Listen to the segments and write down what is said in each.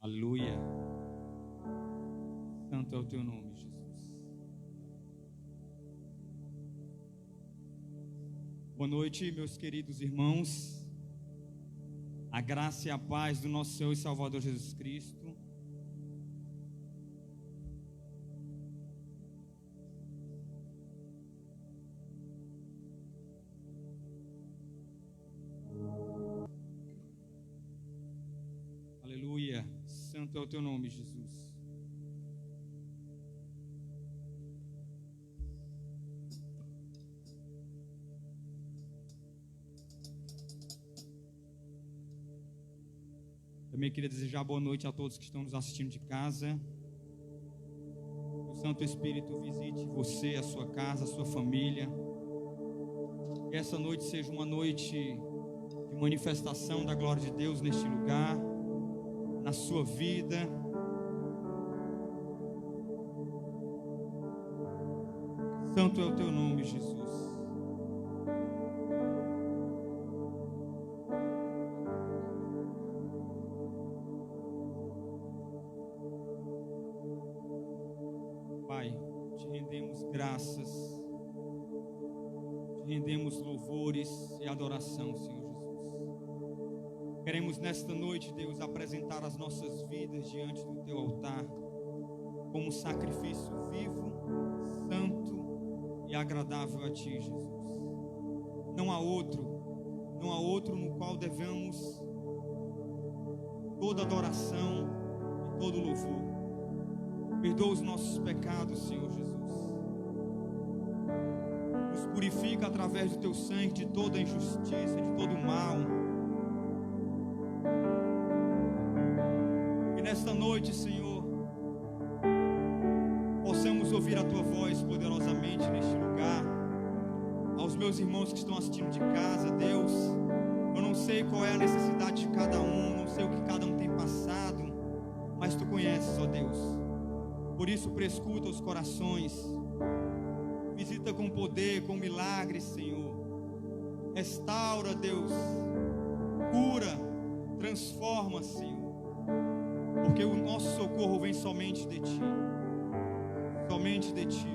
Aleluia. Santo é o teu nome, Jesus. Boa noite, meus queridos irmãos. A graça e a paz do nosso Senhor e Salvador Jesus Cristo. Aleluia. Santo é o teu nome, Jesus. Também queria desejar boa noite a todos que estão nos assistindo de casa. Que o Santo Espírito visite você, a sua casa, a sua família. Que essa noite seja uma noite de manifestação da glória de Deus neste lugar, na sua vida. Santo é o teu nome, Jesus. Pai, te rendemos graças, te rendemos louvores e adoração, Senhor Jesus. Queremos nesta noite, Deus, apresentar as nossas vidas diante do teu altar como sacrifício vivo, santo e agradável a ti, Jesus. Não há outro no qual devemos toda adoração e todo louvor. Perdoa os nossos pecados, Senhor Jesus. Nos purifica através do teu sangue de toda injustiça, de todo mal. E nesta noite, Senhor, possamos ouvir a tua voz poderosamente neste lugar. Aos meus irmãos que estão assistindo de casa, Deus, eu não sei qual é a necessidade de cada um, não sei o que cada um tem passado, mas tu conheces, ó Deus. Por isso, prescuta os corações, visita com poder, com milagres, Senhor. Restaura, Deus, cura, transforma, Senhor, porque o nosso socorro vem somente de Ti,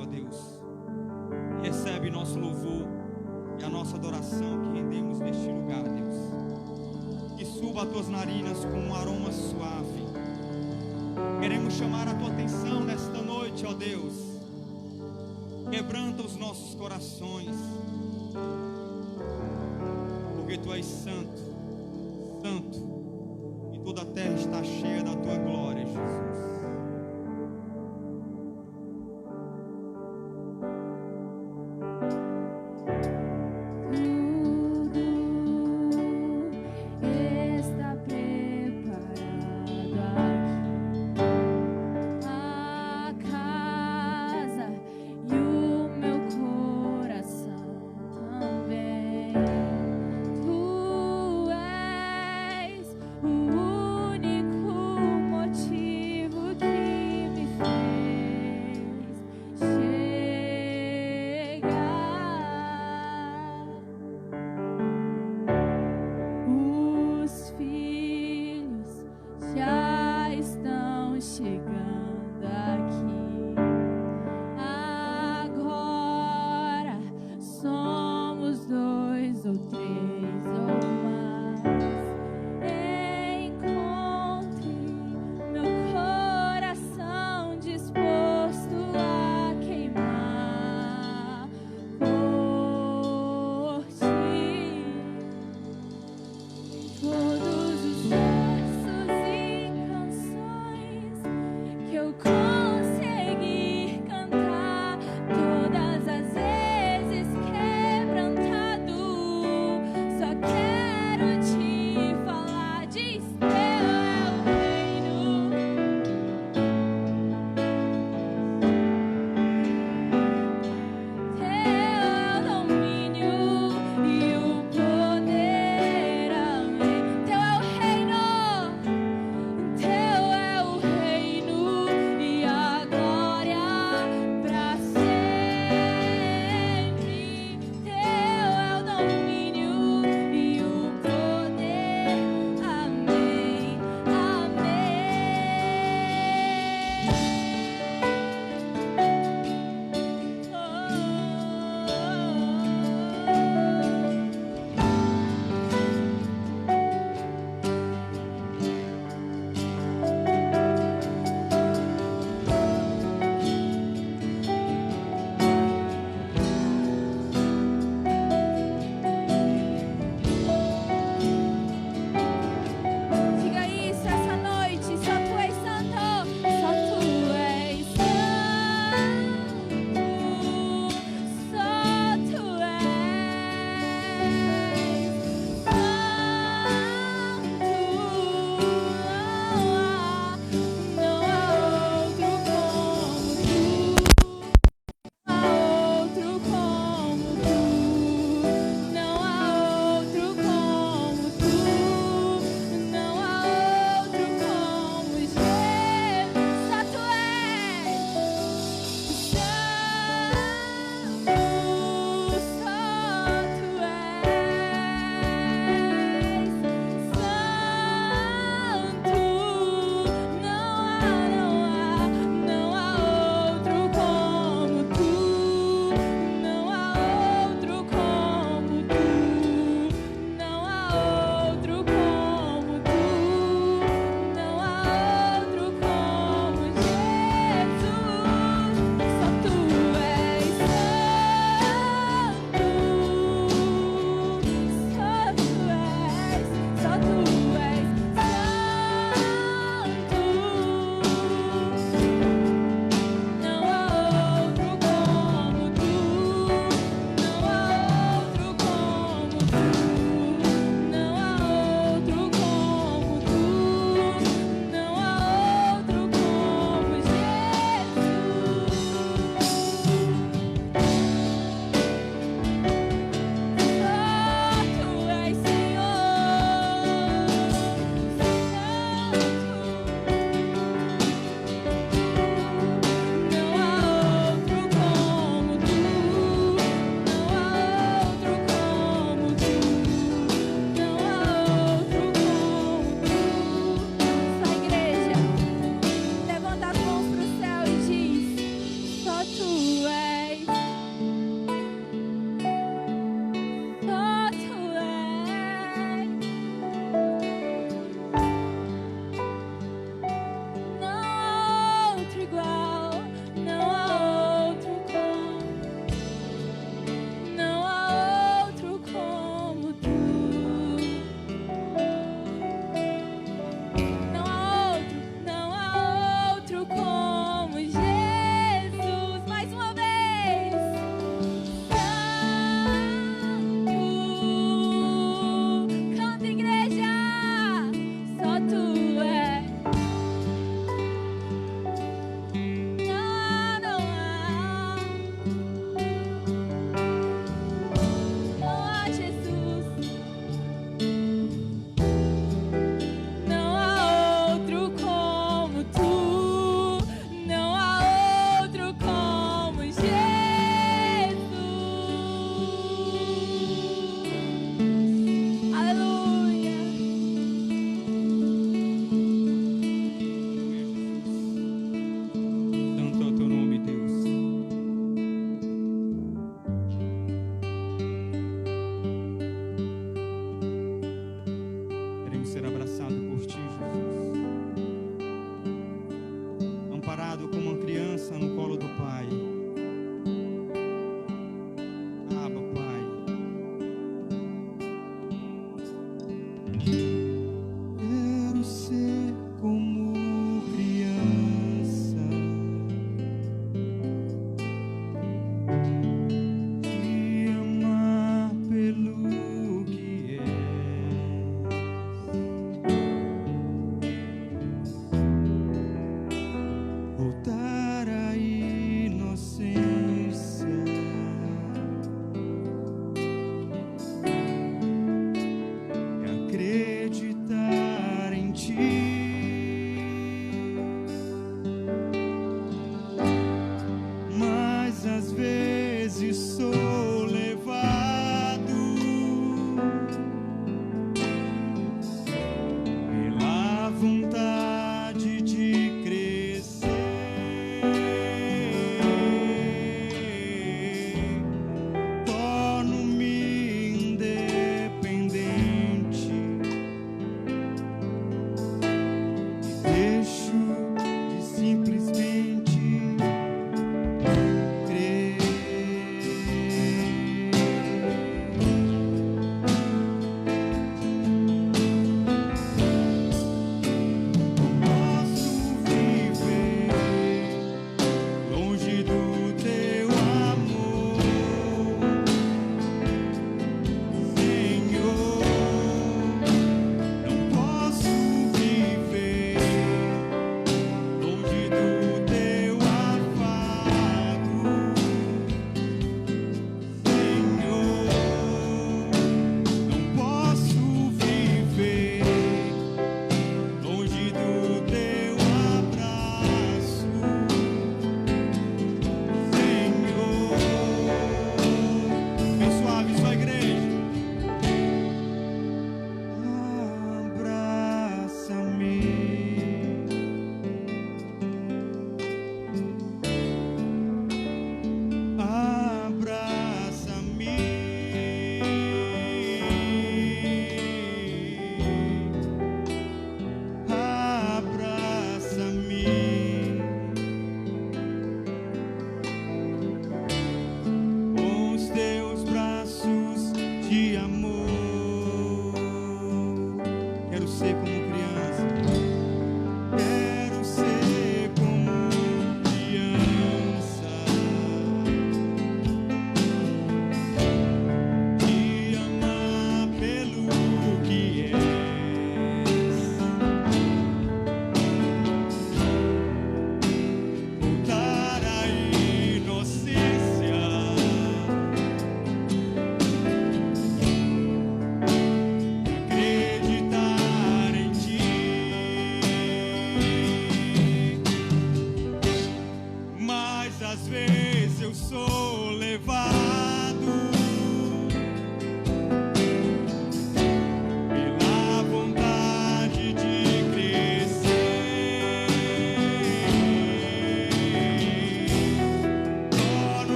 ó Deus. Recebe nosso louvor e a nossa adoração que rendemos neste lugar, Deus. Que suba a Tuas narinas com um aroma suave. Queremos chamar a Tua atenção nesta noite, ó Deus. Quebranta os nossos corações, porque Tu és santo, santo, e toda a terra está cheia da Tua glória, Jesus. O único motivo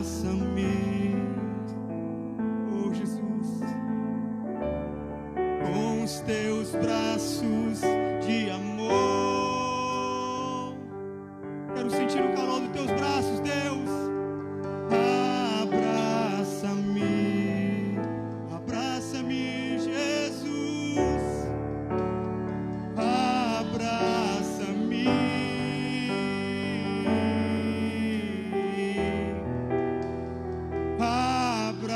Abraça-me, oh Jesus, com os teus braços de amor. Quero sentir o calor dos teus braços, Deus. Abraça-me, abraça-me, Jesus. Abraça-me, abraça-me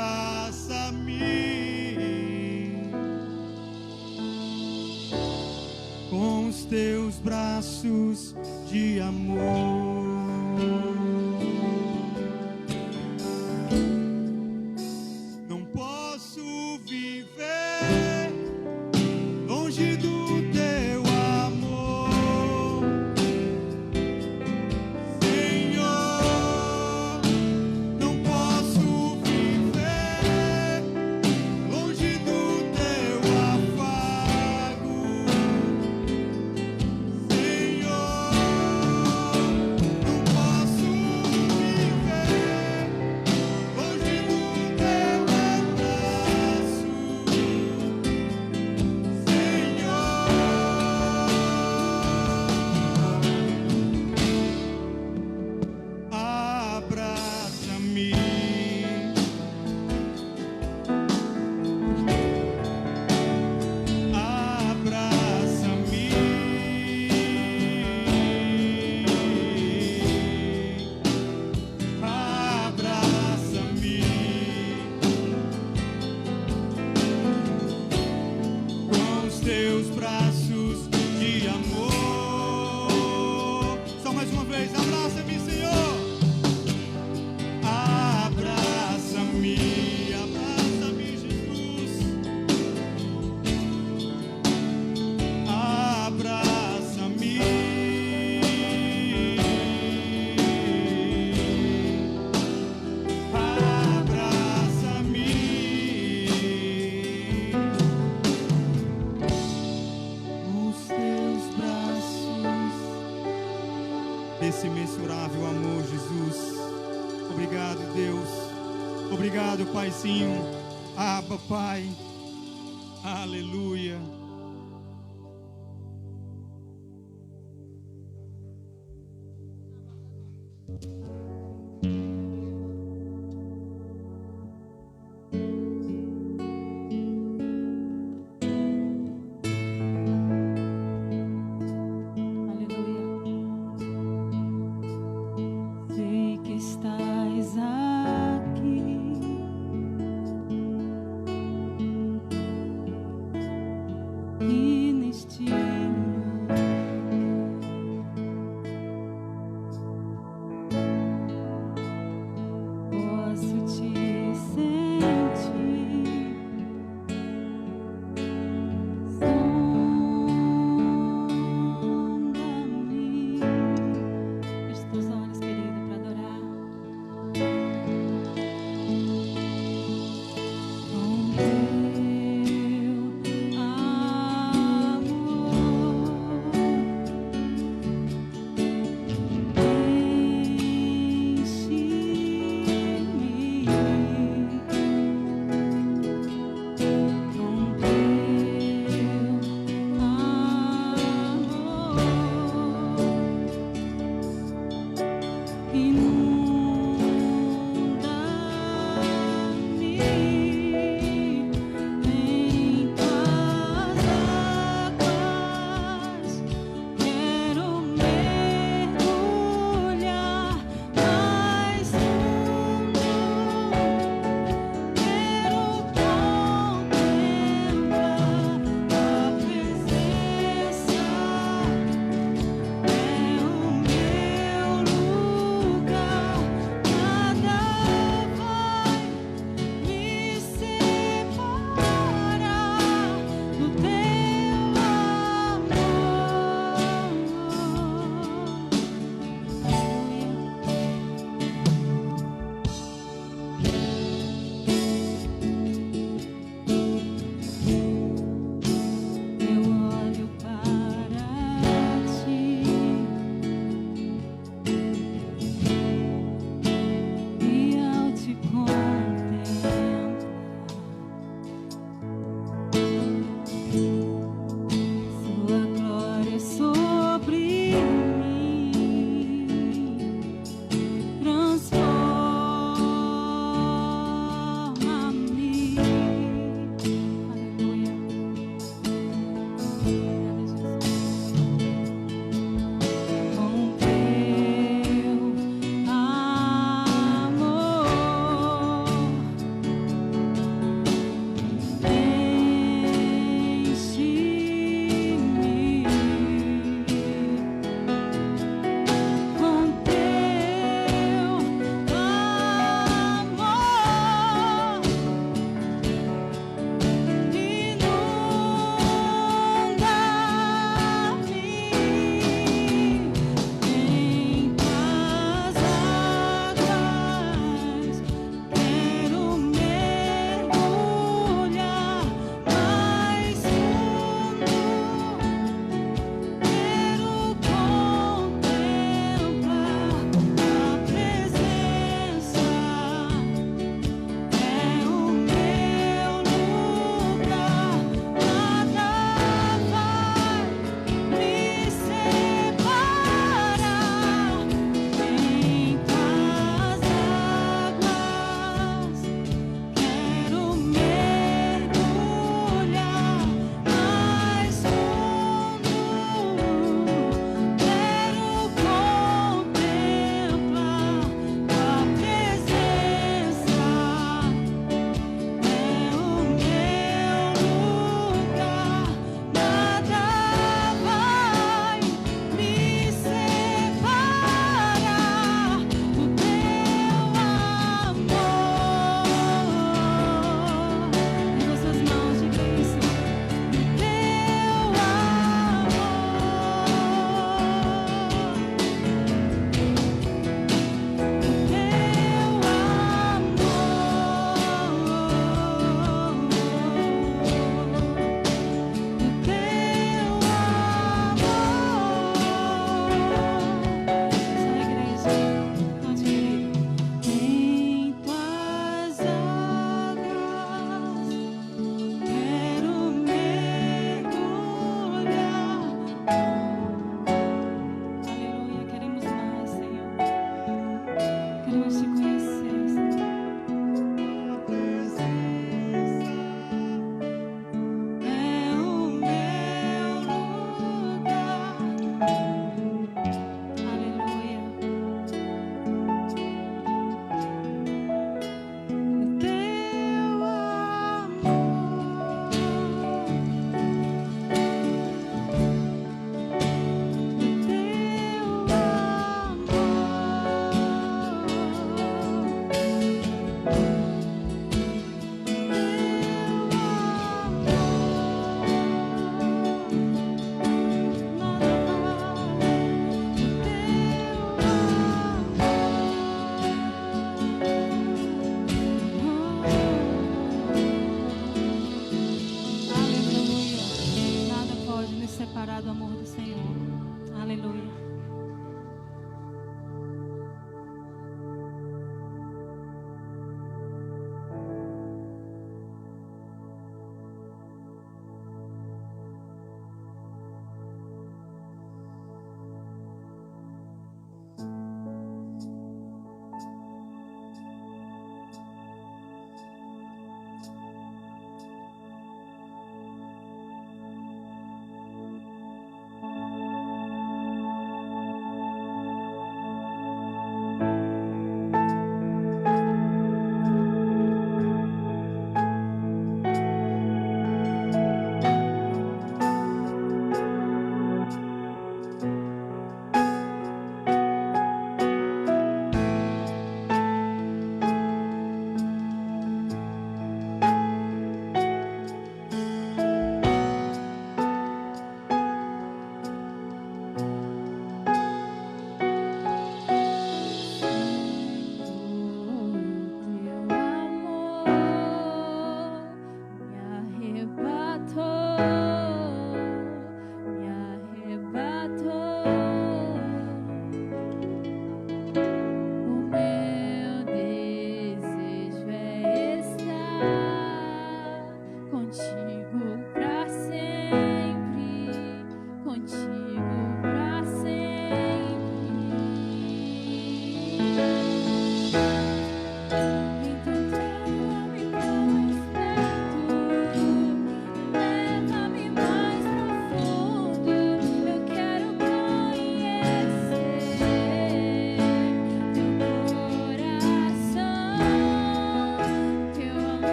com os teus braços de amor. Não posso viver longe do teu amor, Senhor. Não posso viver longe do teu afago, Senhor. Não posso viver longe do teu abraço, abraça-me, abraça-me, abraça-me com os teus braços de amor. Só mais uma vez, abraça-me, Senhor. Abraça-me, abraça-me, Jesus. Abraça-me, abraça-me com os teus braços desse imensurável amor, Jesus. Obrigado, Deus. Obrigado, Paizinho. Abba, Pai. Aleluia. Aleluia. Sei que estás aqui, e neste lugar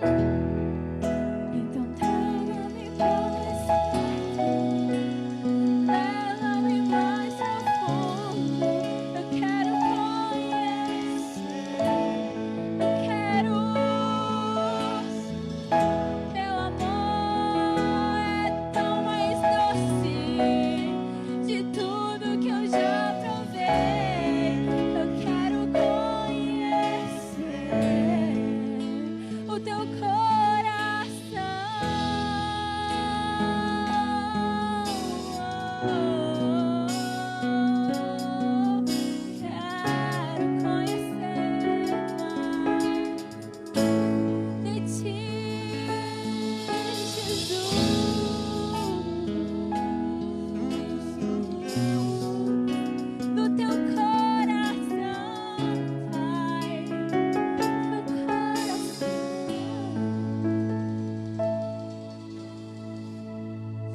Então traga-me mais perto, leva-me mais a fundo. Eu quero conhecer, eu quero. Teu amor é tão mais doce de tudo que eu já provei. Eu quero conhecer o teu coração. Quero conhecer mais de ti, Jesus. Do teu coração, Pai, teu coração.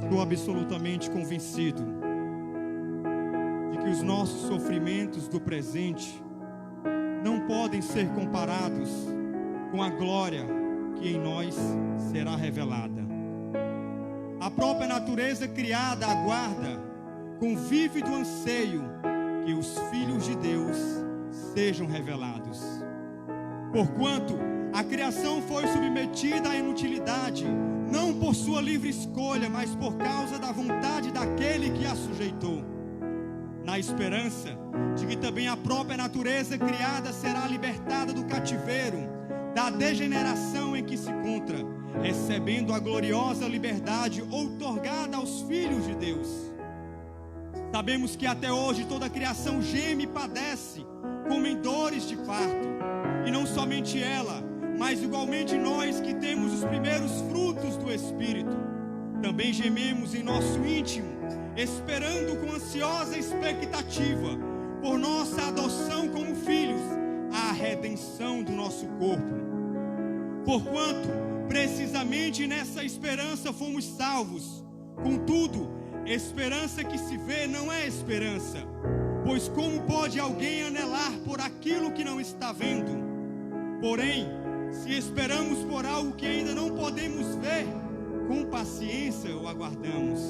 Estou absolutamente convencido de que os nossos sofrimentos do presente não podem ser comparados com a glória que em nós será revelada. A própria natureza criada aguarda com vívido anseio que os filhos de Deus sejam revelados. Porquanto a criação foi submetida à inutilidade, não por sua livre escolha, mas por causa da vontade daquele que a sujeitou, na esperança de que também a própria natureza criada será libertada do cativeiro, da degeneração em que se encontra, recebendo a gloriosa liberdade outorgada aos filhos de Deus. Sabemos que até hoje toda a criação geme e padece, como em dores de parto, e não somente ela, mas igualmente nós que temos os primeiros frutos do Espírito, também gememos em nosso íntimo, esperando com ansiosa expectativa por nossa adoção como filhos, a redenção do nosso corpo. Porquanto, precisamente nessa esperança fomos salvos. Contudo, esperança que se vê não é esperança, pois como pode alguém anelar por aquilo que não está vendo? Porém, se esperamos por algo que ainda não podemos ver, com paciência o aguardamos.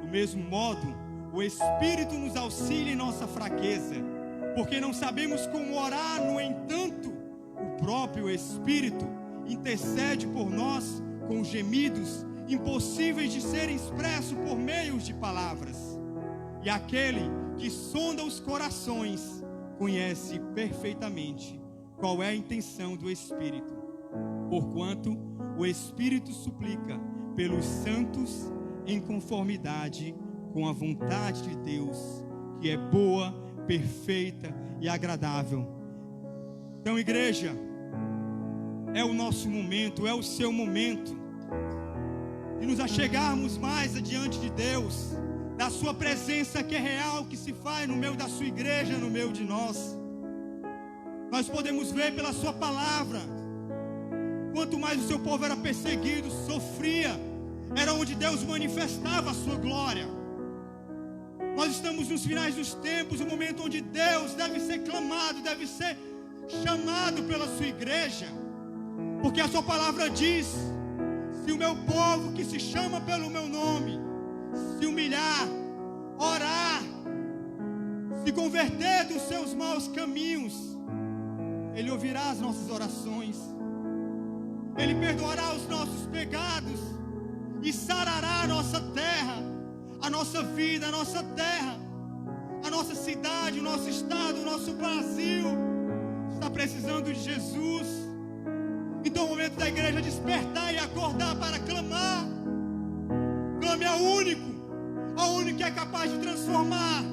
Do mesmo modo, o Espírito nos auxilia em nossa fraqueza, porque não sabemos como orar. No entanto, o próprio Espírito intercede por nós com gemidos impossíveis de serem expressos por meio de palavras. E aquele que sonda os corações conhece perfeitamente qual é a intenção do Espírito, porquanto o Espírito suplica pelos santos em conformidade com a vontade de Deus, que é boa, perfeita e agradável. Então, igreja, é o nosso momento, é o seu momento de nos achegarmos mais adiante de Deus, da sua presença que é real, que se faz no meio da sua igreja, no meio de nós. Nós podemos ver pela sua palavra, quanto mais o seu povo era perseguido, sofria, era onde Deus manifestava a sua glória. Nós estamos nos finais dos tempos, o momento onde Deus deve ser clamado, deve ser chamado pela sua igreja, porque a sua palavra diz: se o meu povo que se chama pelo meu nome se humilhar, orar, se converter dos seus maus caminhos, Ele ouvirá as nossas orações, Ele perdoará os nossos pecados e sarará a nossa terra, a nossa vida, a nossa terra, a nossa cidade, o nosso estado, o nosso Brasil está precisando de Jesus. Então é o momento da igreja despertar e acordar para clamar. Clame ao único que é capaz de transformar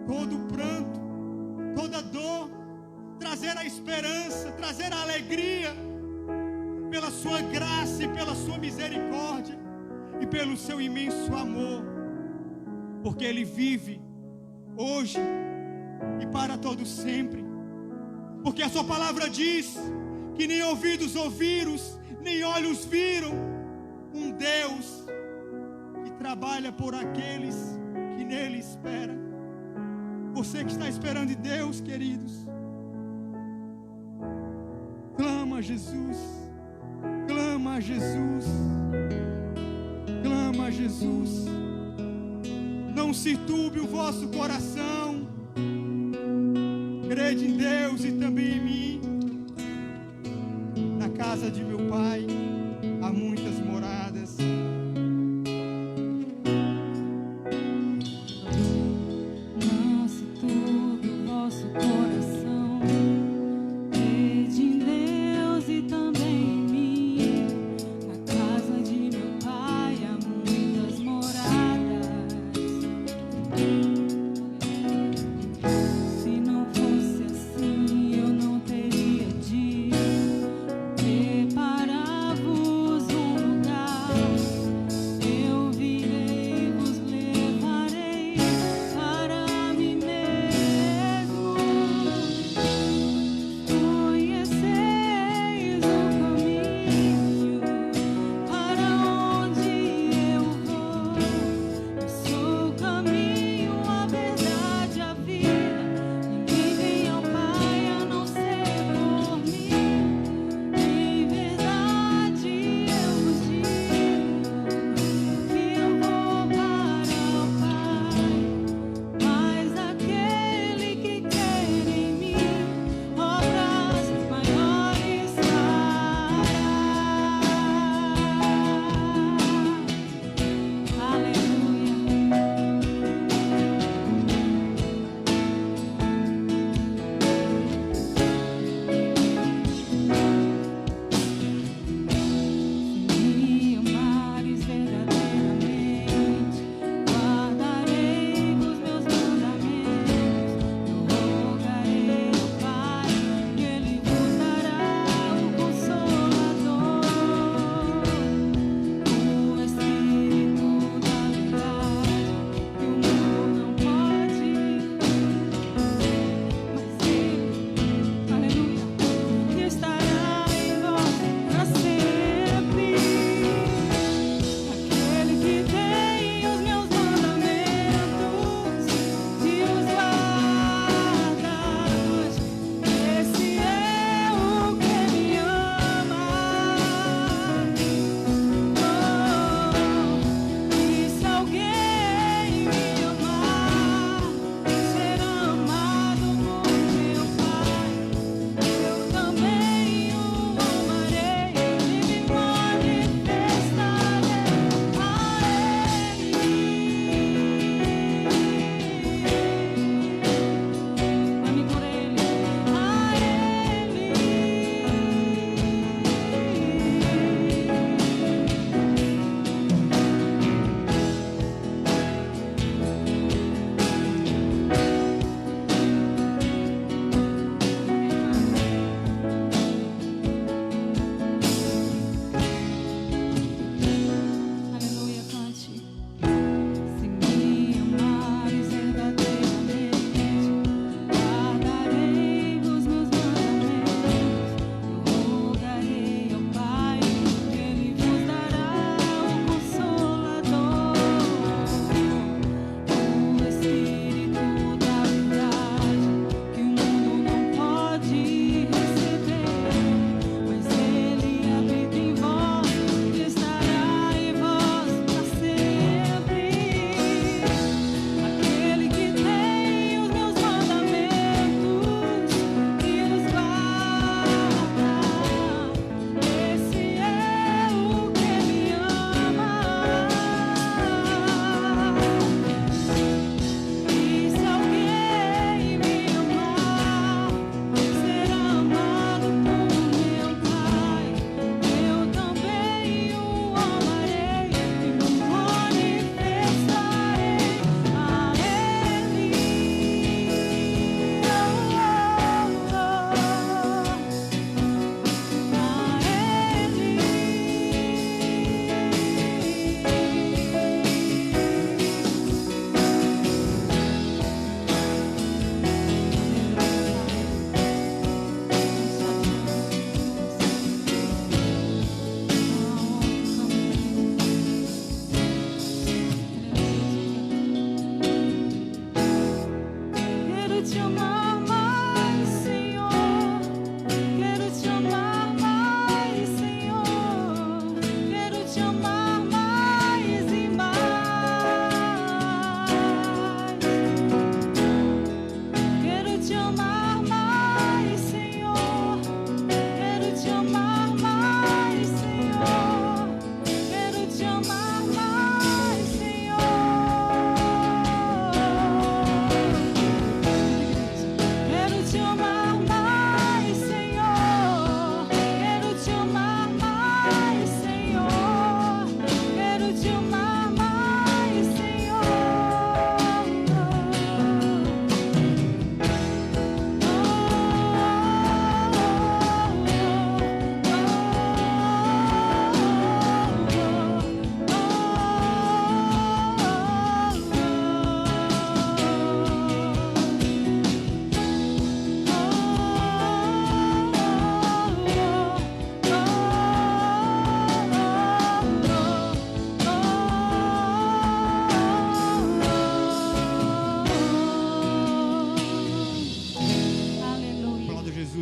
todo pranto, toda dor, trazer a esperança, trazer a alegria, pela sua graça e pela sua misericórdia e pelo seu imenso amor, porque Ele vive hoje e para todo sempre. Porque a sua palavra diz que nem ouvidos ouviram, nem olhos viram um Deus que trabalha por aqueles que nele esperam. Você que está esperando em Deus, queridos, a Jesus, clama a Jesus, clama a Jesus. Não se turbe o vosso coração, crede em Deus e também em mim. Na casa de meu Pai há muitas moradas. Não se turbe o vosso coração, crede em Deus e também em mim. Na casa de meu Pai há muitas moradas. Se não fosse assim, eu não teria dito: preparar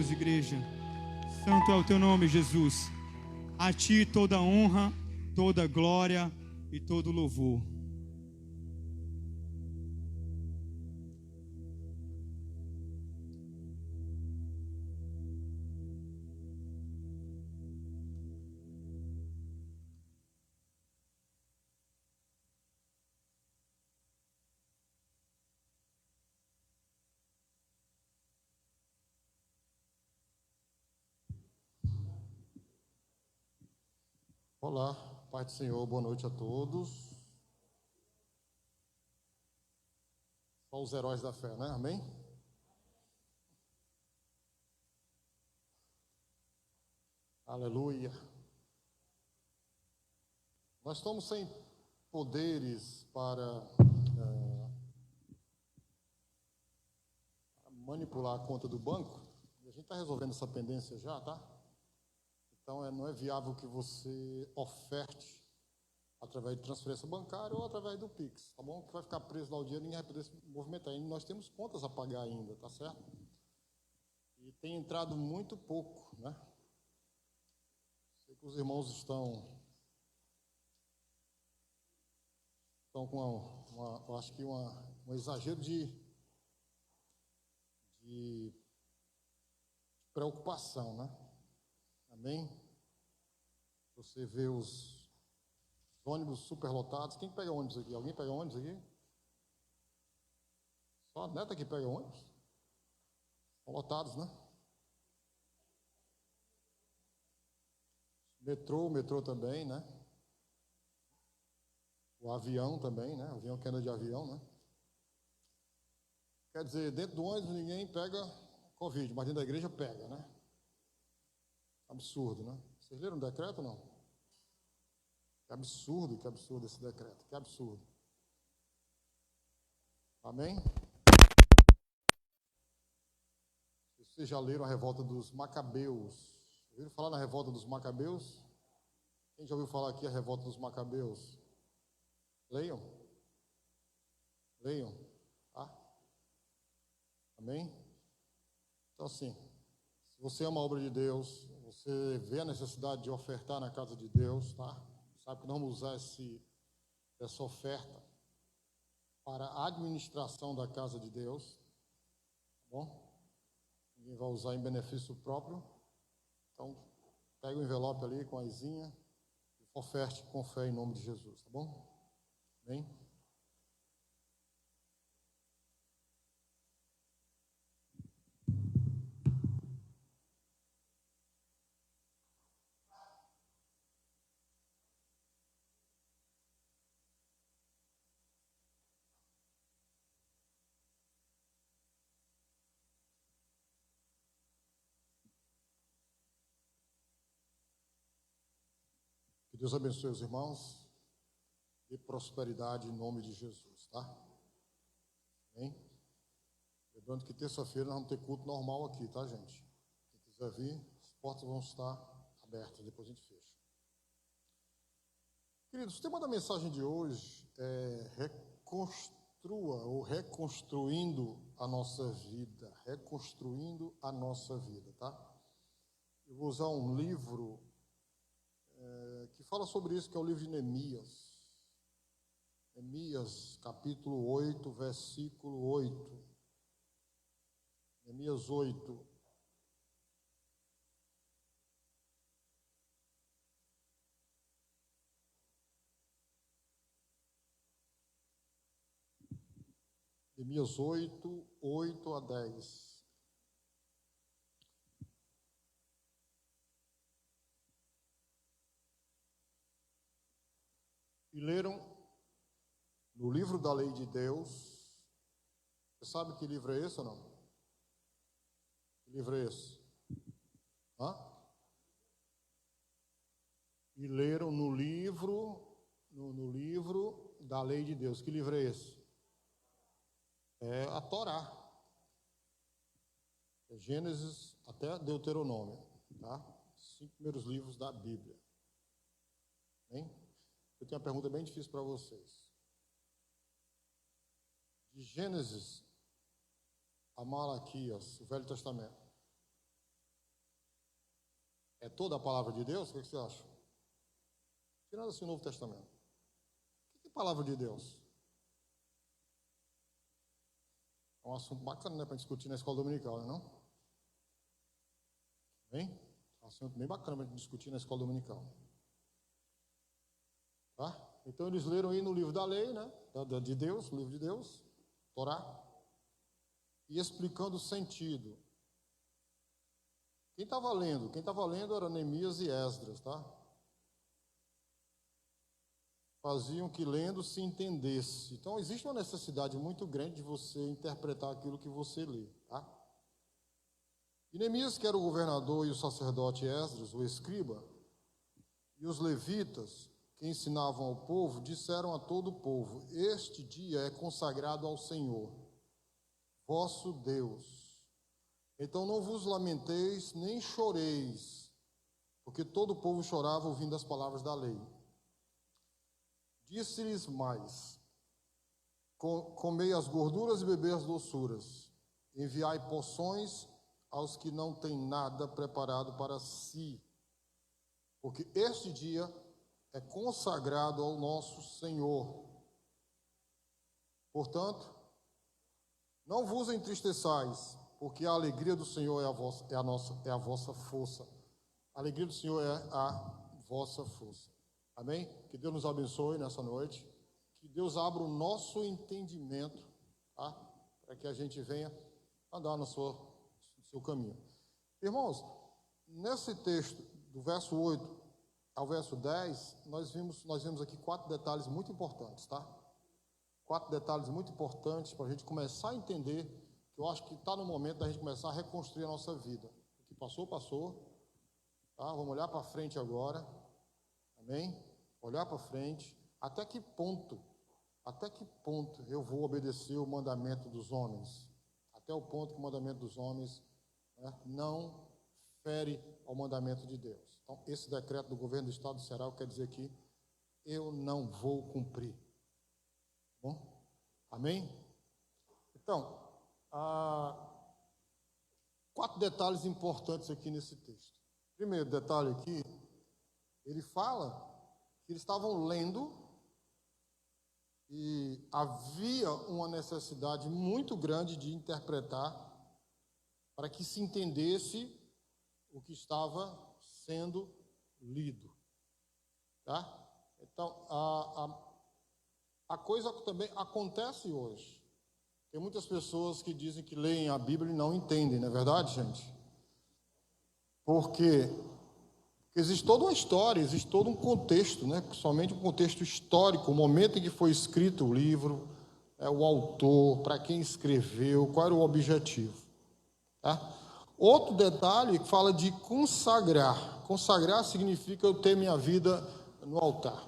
Deus, igreja. Santo é o teu nome, Jesus. A ti toda honra, toda glória e todo louvor. Olá, Pai do Senhor, boa noite a todos. Só os heróis da fé, né? Amém? Aleluia. Nós estamos sem poderes para manipular a conta do banco. E a gente está resolvendo essa pendência já, tá? Então, não é viável que você oferte através de transferência bancária ou através do Pix, tá bom? Que vai ficar preso lá o dinheiro e ninguém vai poder se movimentar. E nós temos contas a pagar ainda, tá certo? E tem entrado muito pouco, né? Sei que os irmãos estão com eu acho que um exagero de preocupação, né? Amém? Você vê os ônibus superlotados. Quem pega ônibus aqui? Alguém pega ônibus aqui? Só a neta que pega ônibus? Estão lotados, né? O metrô também, né? O avião também, né? O avião que anda de avião, né? Quer dizer, dentro do ônibus ninguém pega Covid, mas dentro da igreja pega, né? Absurdo, né? Vocês leram o decreto ou não? Que absurdo esse decreto, que absurdo. Amém? Vocês já leram a revolta dos Macabeus? Ouviram falar na revolta dos Macabeus? Quem já ouviu falar aqui a revolta dos Macabeus? Leiam. Leiam. Tá? Amém? Então, assim, se você ama a obra de Deus, você vê a necessidade de ofertar na casa de Deus, tá? Sabe que nós vamos usar essa oferta para a administração da casa de Deus, tá bom? Ninguém vai usar em benefício próprio. Então, pega o envelope ali com a izinha e oferte com fé em nome de Jesus, tá bom? Amém? Que Deus abençoe os irmãos e prosperidade em nome de Jesus, tá? Amém? Lembrando que terça-feira nós vamos ter culto normal aqui, tá, gente? Quem quiser vir, as portas vão estar abertas, depois a gente fecha. Queridos, o tema da mensagem de hoje é reconstrua ou reconstruindo a nossa vida. Reconstruindo a nossa vida, tá? Eu vou usar um livro que fala sobre isso, que é o livro de Neemias. Neemias, capítulo 8, versículo 8. Neemias 8. Neemias 8, 8 a 10. E leram no livro da lei de Deus. Você sabe que livro é esse ou não? Que livro é esse? Hã? E leram no livro da lei de Deus. Que livro é esse? É a Torá. É Gênesis até Deuteronômio, tá? 5 primeiros livros da Bíblia. Hein? Eu tenho uma pergunta bem difícil para vocês. De Gênesis a Malaquias, o Velho Testamento, É toda a palavra de Deus? O que você acha? Tirando assim o Novo Testamento. O que é palavra de Deus? É um assunto bacana, né, para discutir na escola dominical, não é não? Bem? É um assunto bem bacana para discutir na escola dominical. Tá? Então eles leram aí no livro da lei, né? De Deus, o livro de Deus, Torá, e explicando o sentido. Quem estava lendo era Neemias e Esdras, tá? Faziam que lendo se entendesse. Então existe uma necessidade muito grande de você interpretar aquilo que você lê, tá? E Neemias, que era o governador, e o sacerdote Esdras, o escriba, e os levitas, que ensinavam ao povo, disseram a todo o povo: este dia é consagrado ao Senhor, vosso Deus. Então não vos lamenteis, nem choreis, porque todo o povo chorava ouvindo as palavras da lei. Disse-lhes mais: comei as gorduras e bebei as doçuras, enviai poções aos que não têm nada preparado para si, porque este dia é consagrado ao nosso Senhor. Portanto, não vos entristeçais, porque a alegria do Senhor é a vossa força. A alegria do Senhor é a vossa força. Amém? Que Deus nos abençoe nessa noite. Que Deus abra o nosso entendimento, tá? Para que a gente venha andar no seu caminho. Irmãos, nesse texto, do verso 8 ao verso 10, nós vimos aqui 4 detalhes muito importantes, tá? 4 detalhes muito importantes para a gente começar a entender, que eu acho que está no momento da gente começar a reconstruir a nossa vida. O que passou, passou. Tá? Vamos olhar para frente agora. Amém? Olhar para frente. Até que ponto eu vou obedecer o mandamento dos homens? Até o ponto que o mandamento dos homens, né, não fere ao mandamento de Deus. Então, esse decreto do governo do estado do Ceará quer dizer que eu não vou cumprir. Bom? Amém? Então, 4 detalhes importantes aqui nesse texto. Primeiro detalhe aqui, ele fala que eles estavam lendo e havia uma necessidade muito grande de interpretar para que se entendesse o que estava sendo lido. Tá? Então, a coisa também acontece hoje. Tem muitas pessoas que dizem que leem a Bíblia e não entendem, não é verdade, gente? Porque existe toda uma história, existe todo um contexto, né? Somente um contexto histórico, o momento em que foi escrito o livro, o autor, para quem escreveu, qual era o objetivo. Tá? Outro detalhe que fala de consagrar. Consagrar significa eu ter minha vida no altar,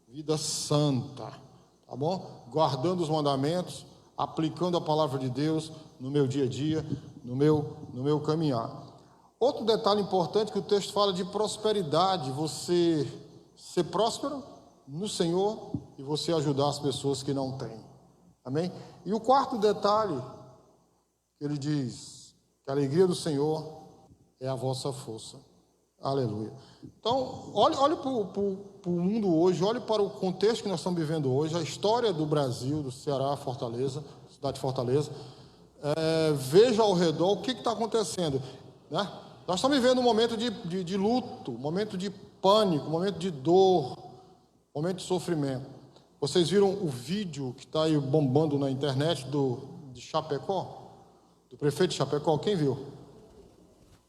vida santa, tá bom? Guardando os mandamentos, aplicando a palavra de Deus no meu dia a dia, no meu caminhar. Outro detalhe importante que o texto fala de prosperidade, você ser próspero no Senhor e você ajudar as pessoas que não têm. Amém? E o quarto detalhe, que ele diz que a alegria do Senhor é a vossa força. Aleluia. Então, olhe para o mundo hoje, olhe para o contexto que nós estamos vivendo hoje, a história do Brasil, do Ceará, Fortaleza, cidade de Fortaleza. Veja ao redor o que está acontecendo, né? Nós estamos vivendo um momento de luto, um momento de pânico, um momento de dor, um momento de sofrimento. Vocês viram o vídeo que está aí bombando na internet de Chapecó? Do prefeito de Chapecó? Quem viu?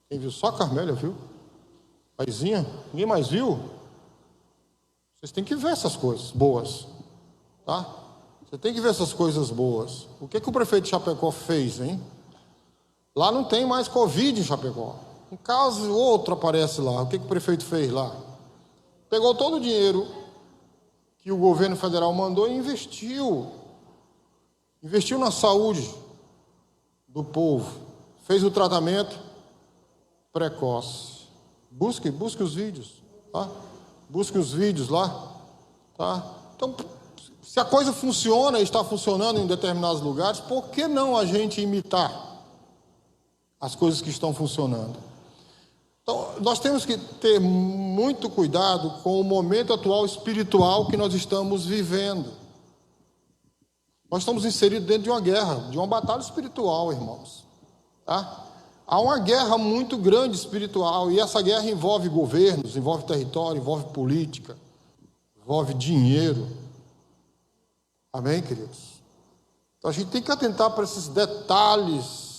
Quem viu? Só a Carmélia viu? Paizinha? Ninguém mais viu? Vocês têm que ver essas coisas boas, tá? Você tem que ver essas coisas boas. O que o prefeito de Chapecó fez, hein? Lá não tem mais Covid em Chapecó. Um caso ou outro aparece lá. O que o prefeito fez lá? Pegou todo o dinheiro que o governo federal mandou e investiu na saúde do povo. Fez o tratamento precoce. Busque os vídeos, tá? Busque os vídeos lá, tá? Então, se a coisa funciona e está funcionando em determinados lugares, por que não a gente imitar as coisas que estão funcionando? Então, nós temos que ter muito cuidado com o momento atual espiritual que nós estamos vivendo. Nós estamos inseridos dentro de uma guerra, de uma batalha espiritual, irmãos. Tá? Há uma guerra muito grande espiritual, e essa guerra envolve governos, envolve território, envolve política, envolve dinheiro. Amém, queridos? Então a gente tem que atentar para esses detalhes.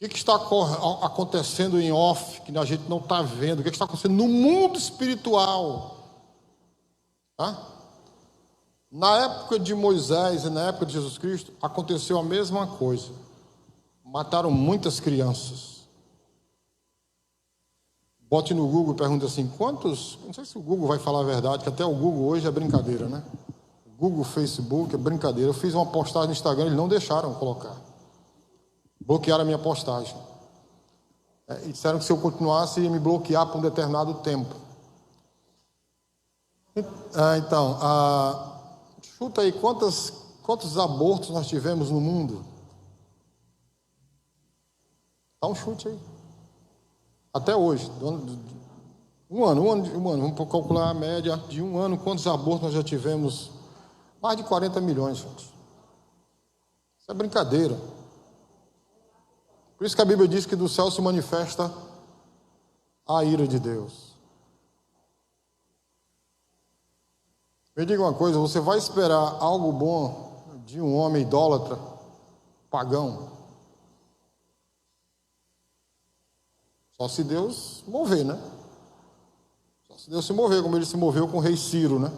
O que está acontecendo em off, que a gente não está vendo? O que está acontecendo no mundo espiritual? Tá? Na época de Moisés e na época de Jesus Cristo, aconteceu a mesma coisa. Mataram muitas crianças. Bote no Google e pergunta assim, quantos... Não sei se o Google vai falar a verdade, que até o Google hoje é brincadeira, né? O Google, Facebook é brincadeira. Eu fiz uma postagem no Instagram, eles não deixaram colocar. Bloquearam a minha postagem. E disseram que se eu continuasse, ia me bloquear por um determinado tempo. Então, chuta aí, quantos abortos nós tivemos no mundo? Dá um chute aí. Até hoje. Um ano. Vamos calcular a média de um ano. Quantos abortos nós já tivemos? Mais de 40 milhões, gente. Isso é brincadeira. Por isso que a Bíblia diz que do céu se manifesta a ira de Deus. Me diga uma coisa, você vai esperar algo bom de um homem idólatra, pagão? Só se Deus mover, né? Só se Deus se mover, como ele se moveu com o rei Ciro, né?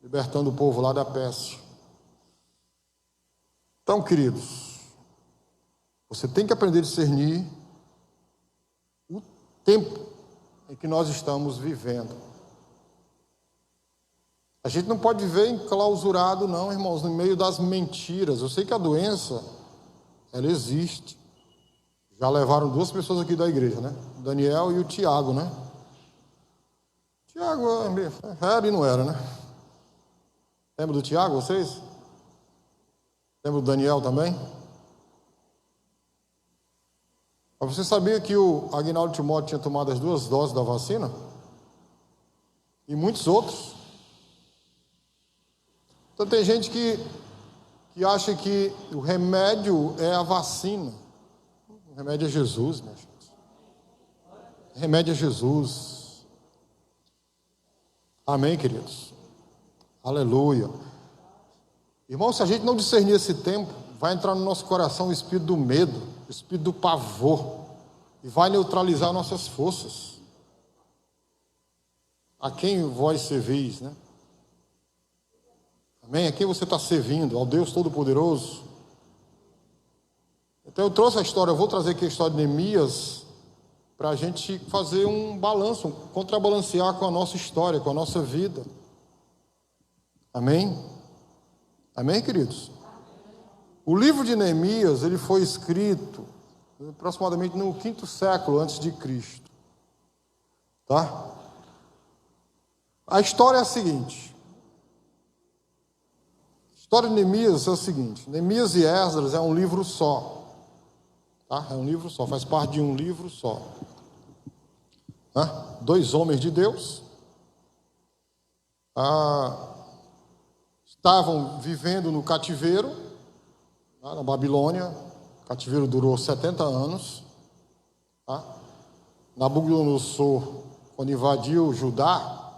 Libertando o povo lá da peste. Então, queridos, você tem que aprender a discernir o tempo em que nós estamos vivendo. A gente não pode viver enclausurado, não, irmãos, no meio das mentiras. Eu sei que a doença, ela existe. Já levaram 2 pessoas aqui da igreja, né? O Daniel e o Tiago, né? Tiago era e não era, né? Lembra do Tiago, vocês? Lembra do Daniel também? Mas você sabia que o Aguinaldo Timóteo tinha tomado as 2 doses da vacina? E muitos outros. Então tem gente que acha que o remédio é a vacina. O remédio é Jesus, minha gente. O remédio é Jesus. Amém, queridos? Aleluia. Irmão, se a gente não discernir esse tempo, vai entrar no nosso coração o espírito do medo, o espírito do pavor, e vai neutralizar nossas forças. A quem vós servis, né? Amém? A quem você está servindo? Ao Deus Todo-Poderoso? Então eu trouxe a história, eu vou trazer aqui a história de Neemias, para a gente fazer um balanço, contrabalancear com a nossa história, com a nossa vida. Amém? Amém, queridos? O livro de Neemias, ele foi escrito aproximadamente no 5º século antes de Cristo. Tá? A história é a seguinte. A história de Neemias é a seguinte. Neemias e Esdras é um livro só. Tá? É um livro só, faz parte de um livro só. Tá? 2 homens de Deus. Estavam vivendo no cativeiro, na Babilônia. O cativeiro durou 70 anos. Tá? Nabucodonosor, quando invadiu Judá,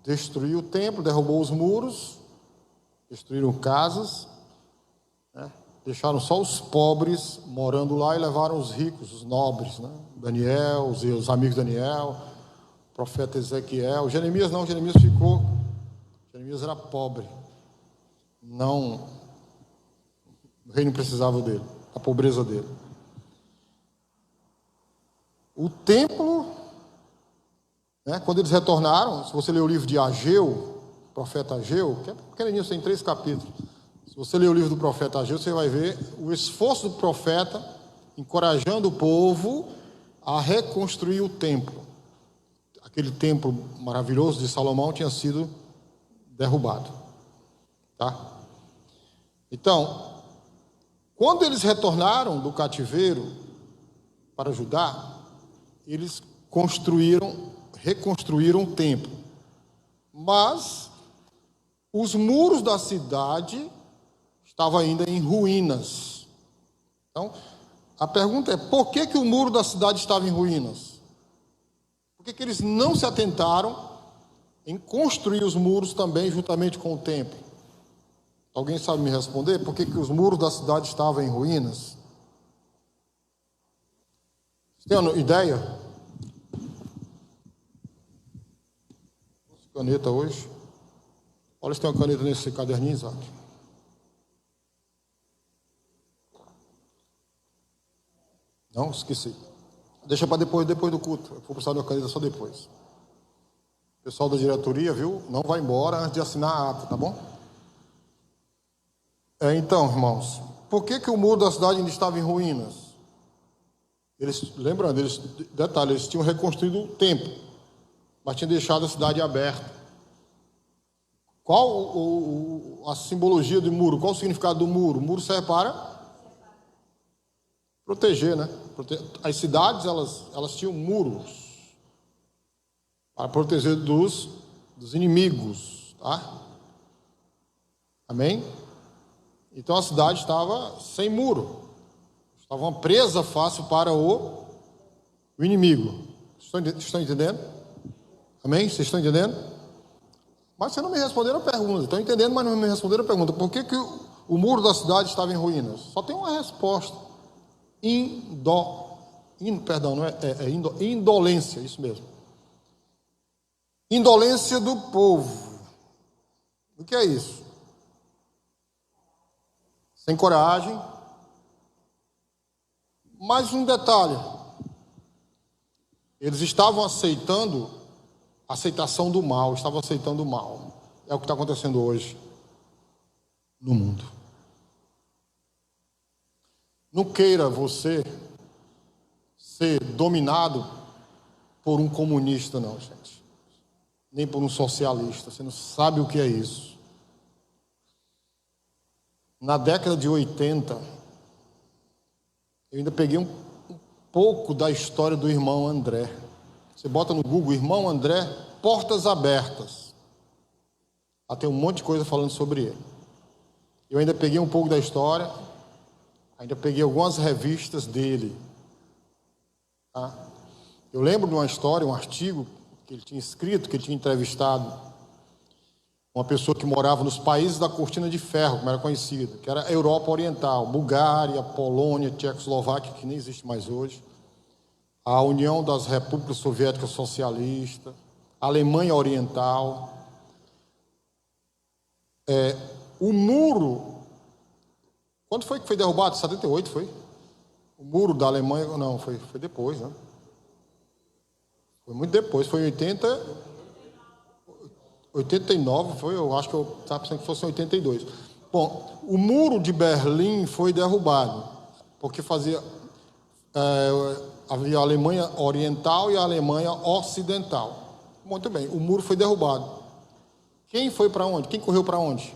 destruiu o templo, derrubou os muros, destruíram casas, né? Deixaram só os pobres morando lá e levaram os ricos, os nobres, né? Daniel, os amigos de Daniel, o profeta Ezequiel. Jeremias não, Jeremias ficou. Jeremias era pobre. Não, o rei não precisava dele, a pobreza dele. O templo, né, quando eles retornaram, se você ler o livro de Ageu, profeta Ageu, que é pequenininho, tem 3 capítulos. Se você ler o livro do profeta Ageu, você vai ver o esforço do profeta encorajando o povo a reconstruir o templo. Aquele templo maravilhoso de Salomão tinha sido derrubado. Tá? Então, quando eles retornaram do cativeiro para Judá, eles reconstruíram o templo. Mas os muros da cidade estavam ainda em ruínas. Então, a pergunta é, por que o muro da cidade estava em ruínas? Por que eles não se atentaram em construir os muros também juntamente com o templo? Alguém sabe me responder? Por que os muros da cidade estavam em ruínas? Você tem uma ideia? Caneta hoje. Olha se tem uma caneta nesse caderninho, Isaac. Não, esqueci. Deixa para depois do culto. Eu vou precisar de uma caneta só depois. O pessoal da diretoria, viu? Não vai embora antes de assinar a ata, tá bom? Então, irmãos, por que o muro da cidade ainda estava em ruínas? Lembrando, eles tinham reconstruído o templo, mas tinham deixado a cidade aberta. Qual a simbologia do muro? Qual o significado do muro? O muro serve para proteger, né? As cidades, elas tinham muros para proteger dos inimigos, tá? Amém? Então a cidade estava sem muro, estava uma presa fácil para o inimigo. Estão entendendo? Amém? Vocês estão entendendo? Mas vocês não me responderam a pergunta. Estão entendendo, mas não me responderam a pergunta. Por que o muro da cidade estava em ruínas? Só tem uma resposta. Indolência, isso mesmo. Indolência do povo. O que é isso? Sem coragem. Mais um detalhe. Eles estavam aceitação do mal, estavam aceitando o mal. É o que está acontecendo hoje no mundo. Não queira você ser dominado por um comunista, não, gente. Nem por um socialista. Você não sabe o que é isso. Na década de 80, eu ainda peguei um pouco da história do irmão André. Você bota no Google, irmão André, portas abertas. Lá tem um monte de coisa falando sobre ele. Eu ainda peguei um pouco da história, ainda peguei algumas revistas dele. Tá? Eu lembro de uma história, um artigo que ele tinha escrito, que ele tinha entrevistado uma pessoa que morava nos países da Cortina de Ferro, como era conhecido, que era a Europa Oriental, Bulgária, Polônia, Tchecoslováquia, que nem existe mais hoje, a União das Repúblicas Soviéticas Socialistas, a Alemanha Oriental. O muro, quando foi que foi derrubado? 78 foi? O muro da Alemanha, não, foi depois, né? Foi muito depois, foi em 89, foi, eu acho que eu estava pensando que fosse em 82. Bom, o muro de Berlim foi derrubado, porque havia a Alemanha Oriental e a Alemanha Ocidental. Muito bem, o muro foi derrubado. Quem foi para onde? Quem correu para onde?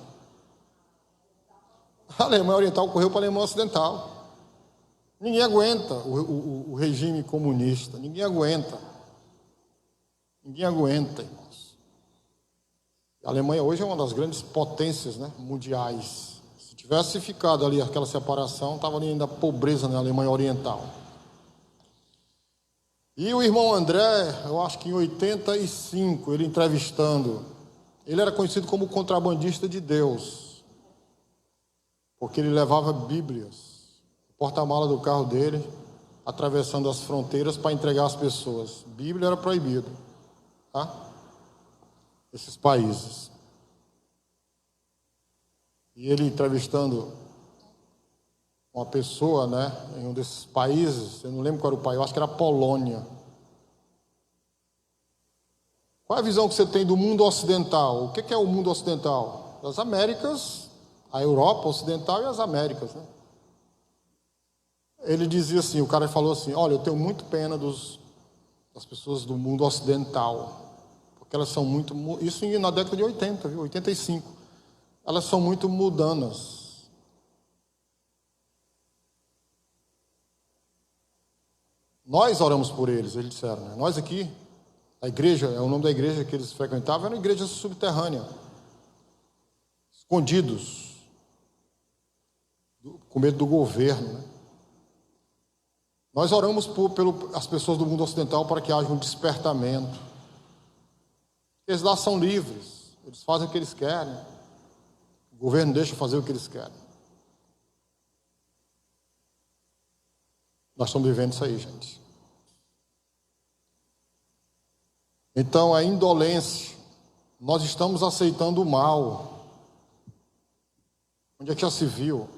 A Alemanha Oriental correu para a Alemanha Ocidental. Ninguém aguenta o regime comunista. Ninguém aguenta. Ninguém aguenta, irmãos. A Alemanha hoje é uma das grandes potências, né, mundiais. Se tivesse ficado ali aquela separação, estava ali ainda pobreza na Alemanha Oriental. E o irmão André, eu acho que em 85, ele entrevistando, ele era conhecido como contrabandista de Deus, porque ele levava Bíblias, o porta-mala do carro dele, atravessando as fronteiras para entregar às pessoas. Bíblia era proibido, tá? Esses países. E ele entrevistando uma pessoa, né, em um desses países, eu não lembro qual era o país, eu acho que era a Polônia. Qual é a visão que você tem do mundo ocidental? O que é o mundo ocidental? As Américas, a Europa Ocidental e as Américas, né? Ele dizia assim, o cara falou assim, olha, eu tenho muito pena das pessoas do mundo ocidental, porque elas são muito, isso na década de 80, viu? 85, elas são muito mudanas. Nós oramos por eles disseram, né? Nós aqui, a igreja, o nome da igreja que eles frequentavam era uma igreja subterrânea, escondidos, com medo do governo, né? Nós oramos pelas pessoas do mundo ocidental para que haja um despertamento. Eles lá são livres, eles fazem o que eles querem, o governo deixa fazer o que eles querem. Nós estamos vivendo isso aí, gente. Então, a indolência, nós estamos aceitando o mal. Onde é que já se viu?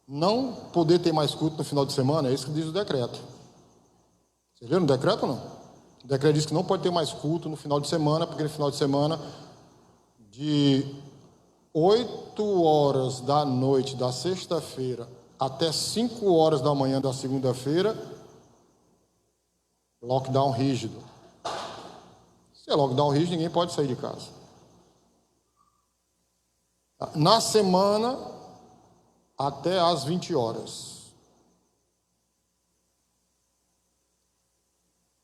Não poder ter mais culto no final de semana, é isso que diz o decreto. Vocês viram o decreto ou não? O decreto diz que não pode ter mais culto no final de semana, porque no final de semana, de 8 horas da noite da sexta-feira até 5 horas da manhã da segunda-feira, lockdown rígido. Se é lockdown rígido, ninguém pode sair de casa. Na semana, até às 20 horas.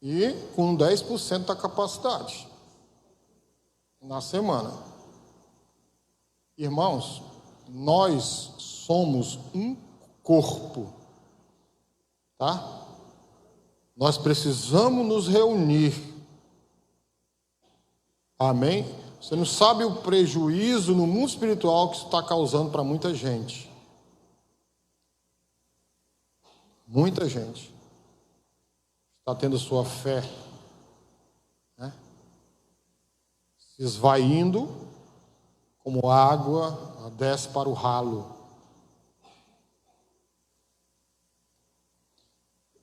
E com 10% da capacidade. Na semana. Irmãos, nós somos um corpo. Tá? Nós precisamos nos reunir. Amém? Você não sabe o prejuízo no mundo espiritual que isso está causando para muita gente. Muita gente está tendo sua fé, né, se esvaindo como água desce para o ralo.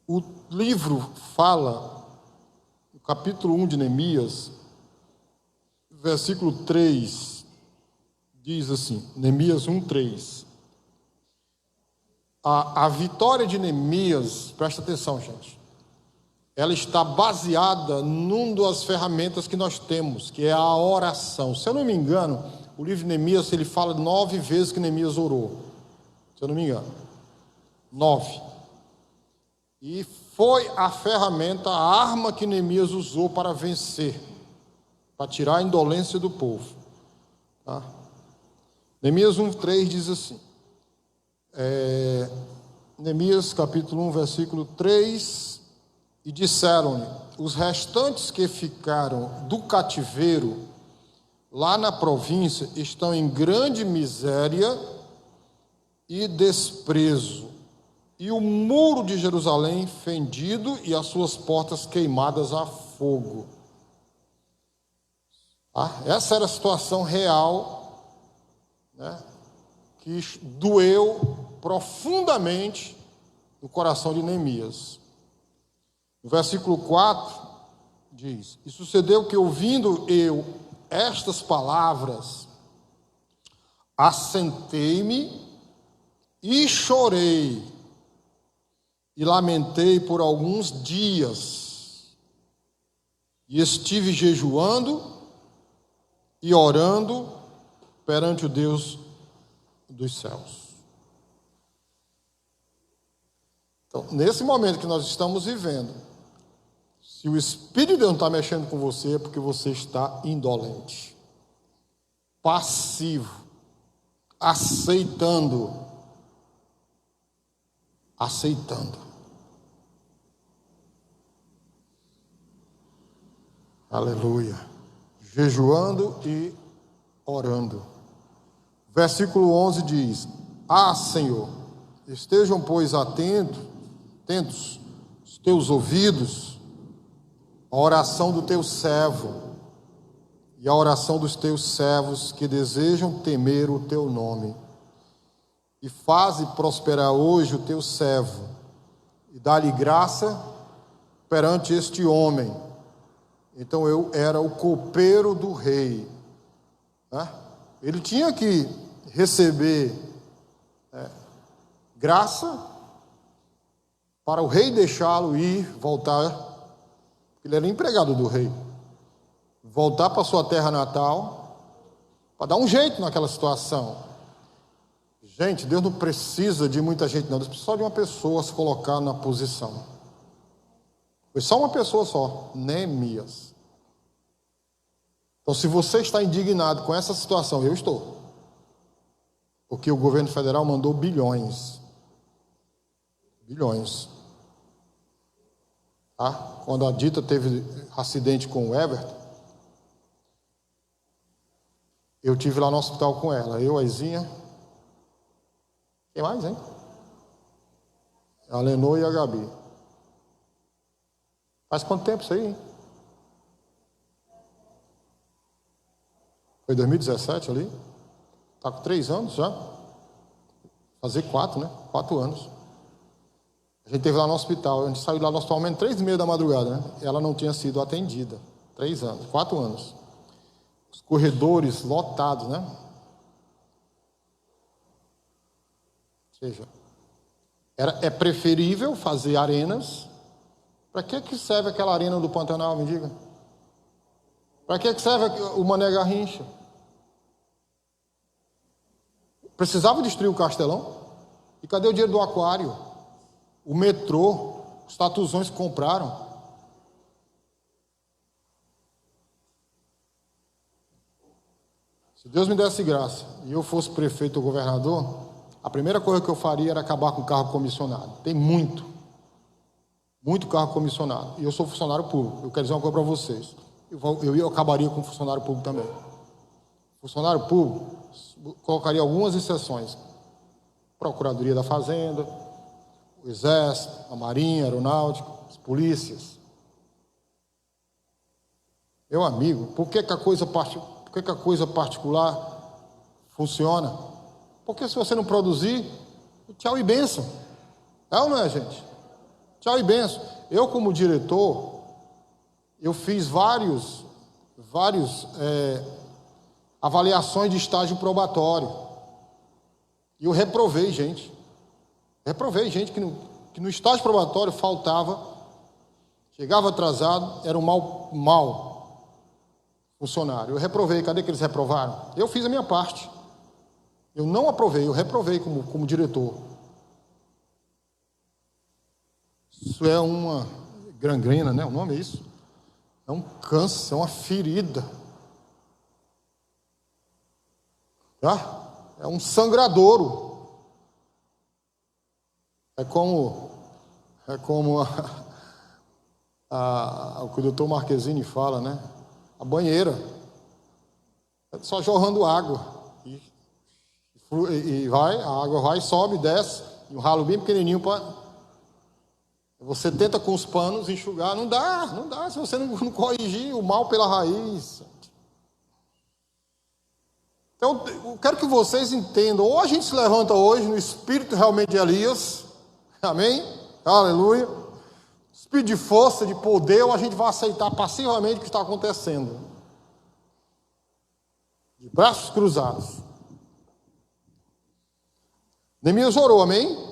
O livro fala, no capítulo 1 de Neemias, versículo 3, diz assim, Neemias 1:3. A vitória de Neemias, presta atenção, gente, ela está baseada numa das ferramentas que nós temos, que é a oração. Se eu não me engano, o livro de Neemias, ele fala 9 vezes que Neemias orou. Se eu não me engano. 9. E foi a ferramenta, a arma que Neemias usou para vencer, para tirar a indolência do povo. Tá? Neemias 1:3 diz assim, Neemias capítulo 1, versículo 3, e disseram-lhe, os restantes que ficaram do cativeiro lá na província estão em grande miséria e desprezo, e o muro de Jerusalém fendido e as suas portas queimadas a fogo. Essa era a situação real, né, que doeu profundamente no coração de Neemias. No versículo 4 diz, e sucedeu que ouvindo eu estas palavras, assentei-me e chorei, e lamentei por alguns dias, e estive jejuando e orando perante o Deus dos céus. Então, nesse momento que nós estamos vivendo, se o Espírito de Deus não está mexendo com você, é porque você está indolente, passivo, aceitando. Aleluia. Jejuando e orando. Versículo 11 diz, Senhor, estejam, pois, atentos os teus ouvidos, a oração do teu servo e a oração dos teus servos que desejam temer o teu nome. E faze prosperar hoje o teu servo, e dá-lhe graça perante este homem. Então eu era o copeiro do rei, né? Ele tinha que receber graça para o rei deixá-lo ir, voltar. Ele era empregado do rei, voltar para sua terra natal, para dar um jeito naquela situação. Gente, Deus não precisa de muita gente, não. Deus precisa só de uma pessoa se colocar na posição. Foi só uma pessoa só, Neemias. Então, se você está indignado com essa situação, eu estou. Porque o governo federal mandou bilhões. Bilhões. Tá? Quando a Dita teve acidente com o Everton, eu estive lá no hospital com ela. Eu, a Izinha. Quem mais, hein? A Lenô e a Gabi. Faz quanto tempo isso aí, hein? Foi 2017 ali? Está com 3 anos já? Fazer 4, né? 4 anos. A gente esteve lá no hospital. A gente saiu lá no hospital menos 3h30 da madrugada, né? Ela não tinha sido atendida. 3 anos, 4 anos. Os corredores lotados, né? Ou seja, é preferível fazer arenas. Para que serve aquela arena do Pantanal, me diga? Para que serve o Mané Garrincha? Precisava destruir o Castelão? E cadê o dinheiro do aquário? O metrô, os tatuzões que compraram? Se Deus me desse graça e eu fosse prefeito ou governador, a primeira coisa que eu faria era acabar com o carro comissionado. Tem muito carro comissionado. E eu sou funcionário público. Eu quero dizer uma coisa para vocês. Eu acabaria com o funcionário público também. Funcionário público, colocaria algumas exceções. Procuradoria da Fazenda, o Exército, a Marinha, a Aeronáutica, as polícias. Meu amigo, por que a coisa particular funciona? Porque se você não produzir, tchau e bênção. É ou não é, gente? Tchau e bênção. Eu, como diretor, eu fiz vários avaliações de estágio probatório. E eu reprovei gente. Que no estágio probatório faltava, chegava atrasado, era um mau funcionário. Eu reprovei. Cadê que eles reprovaram? Eu fiz a minha parte. Eu não aprovei, eu reprovei como diretor. Isso é uma gangrena, né? O nome é isso? É um câncer, é uma ferida. Tá? É um sangradouro. É como o que o doutor Marquezine fala, né? A banheira. É só jorrando água. E vai, a água vai, sobe, desce. E um ralo bem pequenininho para... Você tenta com os panos enxugar. Não dá. Se você não corrigir o mal pela raiz. Então, eu quero que vocês entendam. Ou a gente se levanta hoje no espírito realmente de Elias. Amém? Aleluia. Espírito de força, de poder, ou a gente vai aceitar passivamente o que está acontecendo. De braços cruzados. Neemias orou, amém?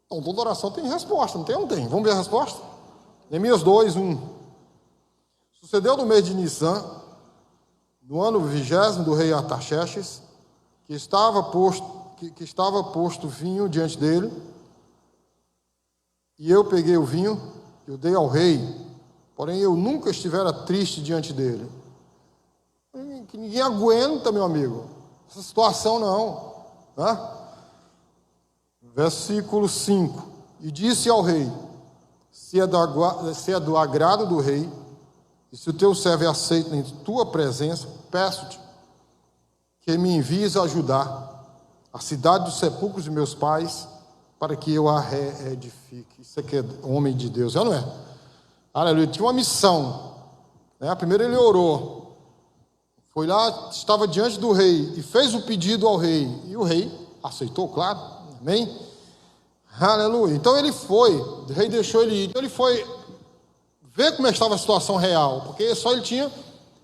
Então, toda oração tem resposta, não tem? Não tem. Vamos ver a resposta? Neemias 2, 1. Sucedeu no mês de Nissan, no ano 20º do rei Artaxerxes, que estava posto vinho diante dele, e eu peguei o vinho, eu dei ao rei, porém eu nunca estivera triste diante dele. Que ninguém aguenta, meu amigo, essa situação não. Né? Versículo 5. E disse ao rei: se é do agrado do rei, e se o teu servo é aceito em tua presença, peço-te que me envies a ajudar a cidade dos sepulcros de meus pais, para que eu a reedifique. Isso aqui é homem de Deus, é ou não é? Aleluia. Tinha uma missão. Né? Primeiro ele orou. Foi lá, estava diante do rei e fez o pedido ao rei. E o rei aceitou, claro. Amém? Aleluia. Então ele foi, o rei deixou ele ir. Então ele foi ver como estava a situação real, porque só ele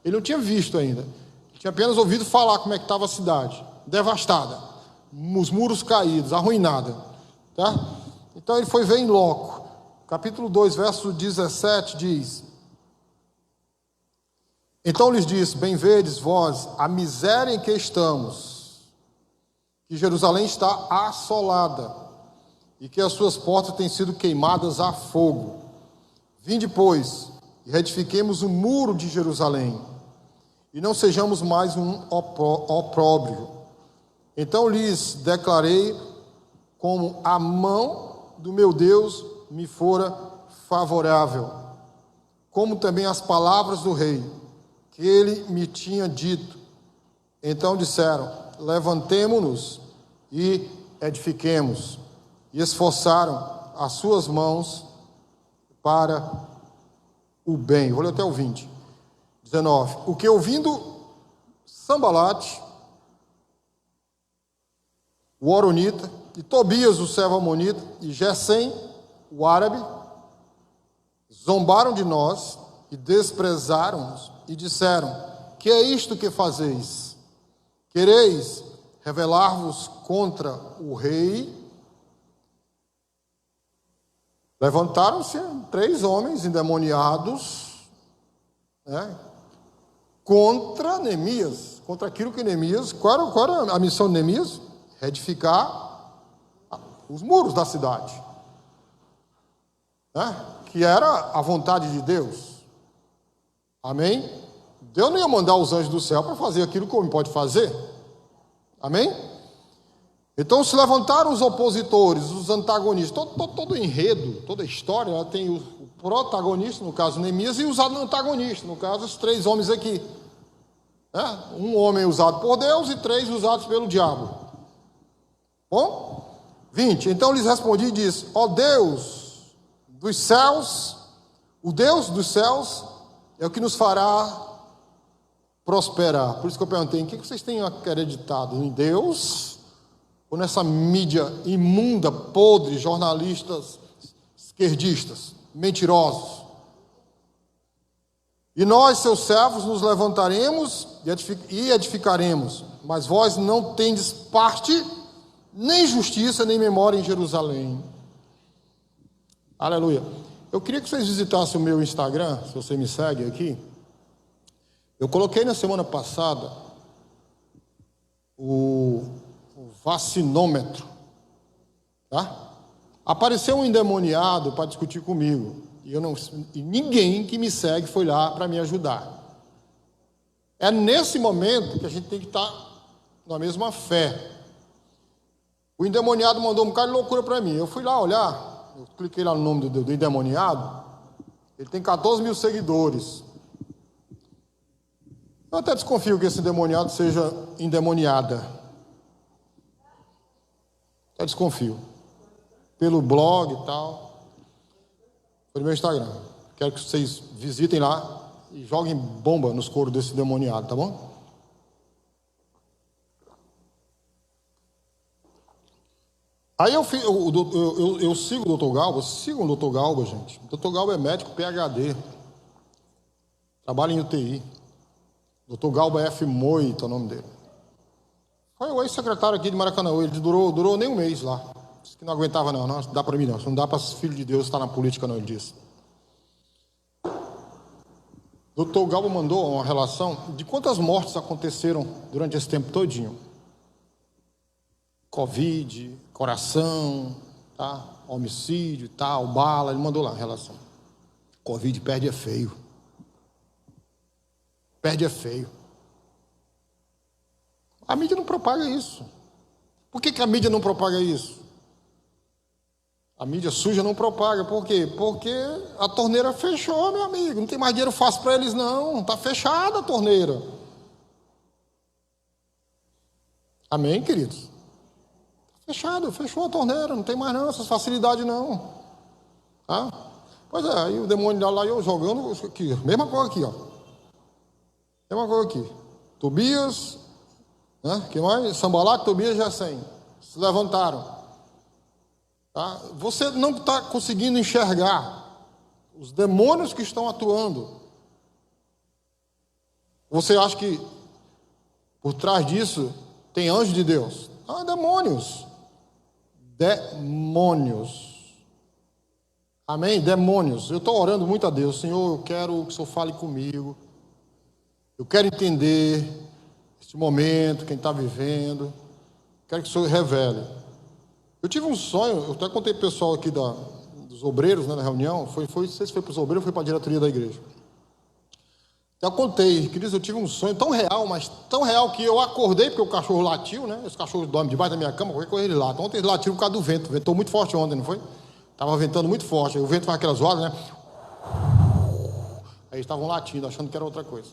não tinha visto ainda. Ele tinha apenas ouvido falar como é que estava a cidade, devastada, os muros caídos, arruinada. Tá? Então ele foi ver em loco. Capítulo 2, verso 17 diz: então lhes disse: bem vedes vós a miséria em que estamos, que Jerusalém está assolada, e que as suas portas têm sido queimadas a fogo. Vinde, pois, e reedifiquemos o muro de Jerusalém, e não sejamos mais um opróbrio. Então lhes declarei como a mão do meu Deus me fora favorável, como também as palavras do rei, que ele me tinha dito. Então disseram: levantemo-nos e edifiquemos. E esforçaram as suas mãos para o bem. Vou ler até o 20. 19. O que ouvindo Sambalate, o Horonita, e Tobias, o servo amonita, e Gesem, o árabe, zombaram de nós e desprezaram-nos, e disseram: que é isto que fazeis? Quereis rebelar-vos contra o rei? Levantaram-se 3 homens endemoniados, contra Neemias, contra aquilo que Neemias, qual era a missão de Neemias? Edificar os muros da cidade, que era a vontade de Deus. Amém? Deus não ia mandar os anjos do céu para fazer aquilo que o homem pode fazer. Amém? Então se levantaram os opositores, os antagonistas. Todo enredo, toda história, ela tem o protagonista, no caso Neemias, e os antagonistas, no caso os 3 homens aqui. Um homem usado por Deus e 3 usados pelo diabo. Bom? 20. Então lhes respondi e disse: ó Deus dos céus, o Deus dos céus é o que nos fará prosperar. Por isso que eu perguntei: em que vocês têm acreditado? Em Deus? Ou nessa mídia imunda, podre, jornalistas esquerdistas, mentirosos? E nós, seus servos, nos levantaremos e edificaremos, mas vós não tendes parte, nem justiça, nem memória em Jerusalém. Aleluia. Eu queria que vocês visitassem o meu Instagram, se você me segue aqui. Eu coloquei na semana passada o vacinômetro, tá? Apareceu um endemoniado para discutir comigo, e ninguém que me segue foi lá para me ajudar. É nesse momento que a gente tem que estar na mesma fé. O endemoniado mandou um bocado de loucura para mim. Eu fui lá olhar, eu cliquei lá no nome do endemoniado, ele tem 14 mil seguidores. Eu até desconfio que esse endemoniado seja endemoniada. Até desconfio. Pelo blog e tal. Foi no meu Instagram. Quero que vocês visitem lá e joguem bomba nos coros desse endemoniado, tá bom? Aí eu sigo o Dr. Galba, sigam o Dr. Galba, gente. O Dr. Galba é médico PhD. Trabalha em UTI. Dr. Galba F. Moita, é o nome dele. Foi o ex-secretário aqui de Maracanã. Ele durou nem um mês lá. Disse que não aguentava não dá para mim não. Não dá para filho de Deus estar na política não, ele disse. Dr. Galba mandou uma relação de quantas mortes aconteceram durante esse tempo todinho. Covid, coração, tá? Homicídio, tal, bala. Ele mandou lá a relação. Covid perde é feio. Perde é feio. A mídia não propaga isso. Por que a mídia não propaga isso? A mídia suja não propaga. Por quê? Porque a torneira fechou, meu amigo. Não tem mais dinheiro fácil para eles, não. Está fechada a torneira. Amém, queridos? Fechado, fechou a torneira. Não tem mais não, essas facilidades não. Tá? Pois é, aí o demônio lá, eu jogando aqui. Mesma coisa aqui, ó. Mesma coisa aqui. Tobias, né? Quem mais? Sambalate, Tobias e Gesem. Se levantaram. Tá? Você não está conseguindo enxergar os demônios que estão atuando. Você acha que por trás disso tem anjo de Deus? Ah, demônios. Demônios. Amém? Demônios. Eu estou orando muito a Deus. Senhor, eu quero que o Senhor fale comigo. Eu quero entender este momento, quem está vivendo. Quero que o Senhor revele. Eu tive um sonho, eu até contei para o pessoal aqui dos os obreiros, né, na reunião, não sei se foi para os obreiros ou foi para a diretoria da igreja. Então, eu contei, queridos, eu tive um sonho tão real, mas tão real que eu acordei, porque o cachorro latiu, né? Esse cachorro dorme debaixo da minha cama, qualquer coisa ele late. Ontem ele latiu por causa do vento, ventou muito forte ontem, não foi? Estava ventando muito forte, aí o vento faz aquelas rodas, né? Aí eles estavam latindo, achando que era outra coisa.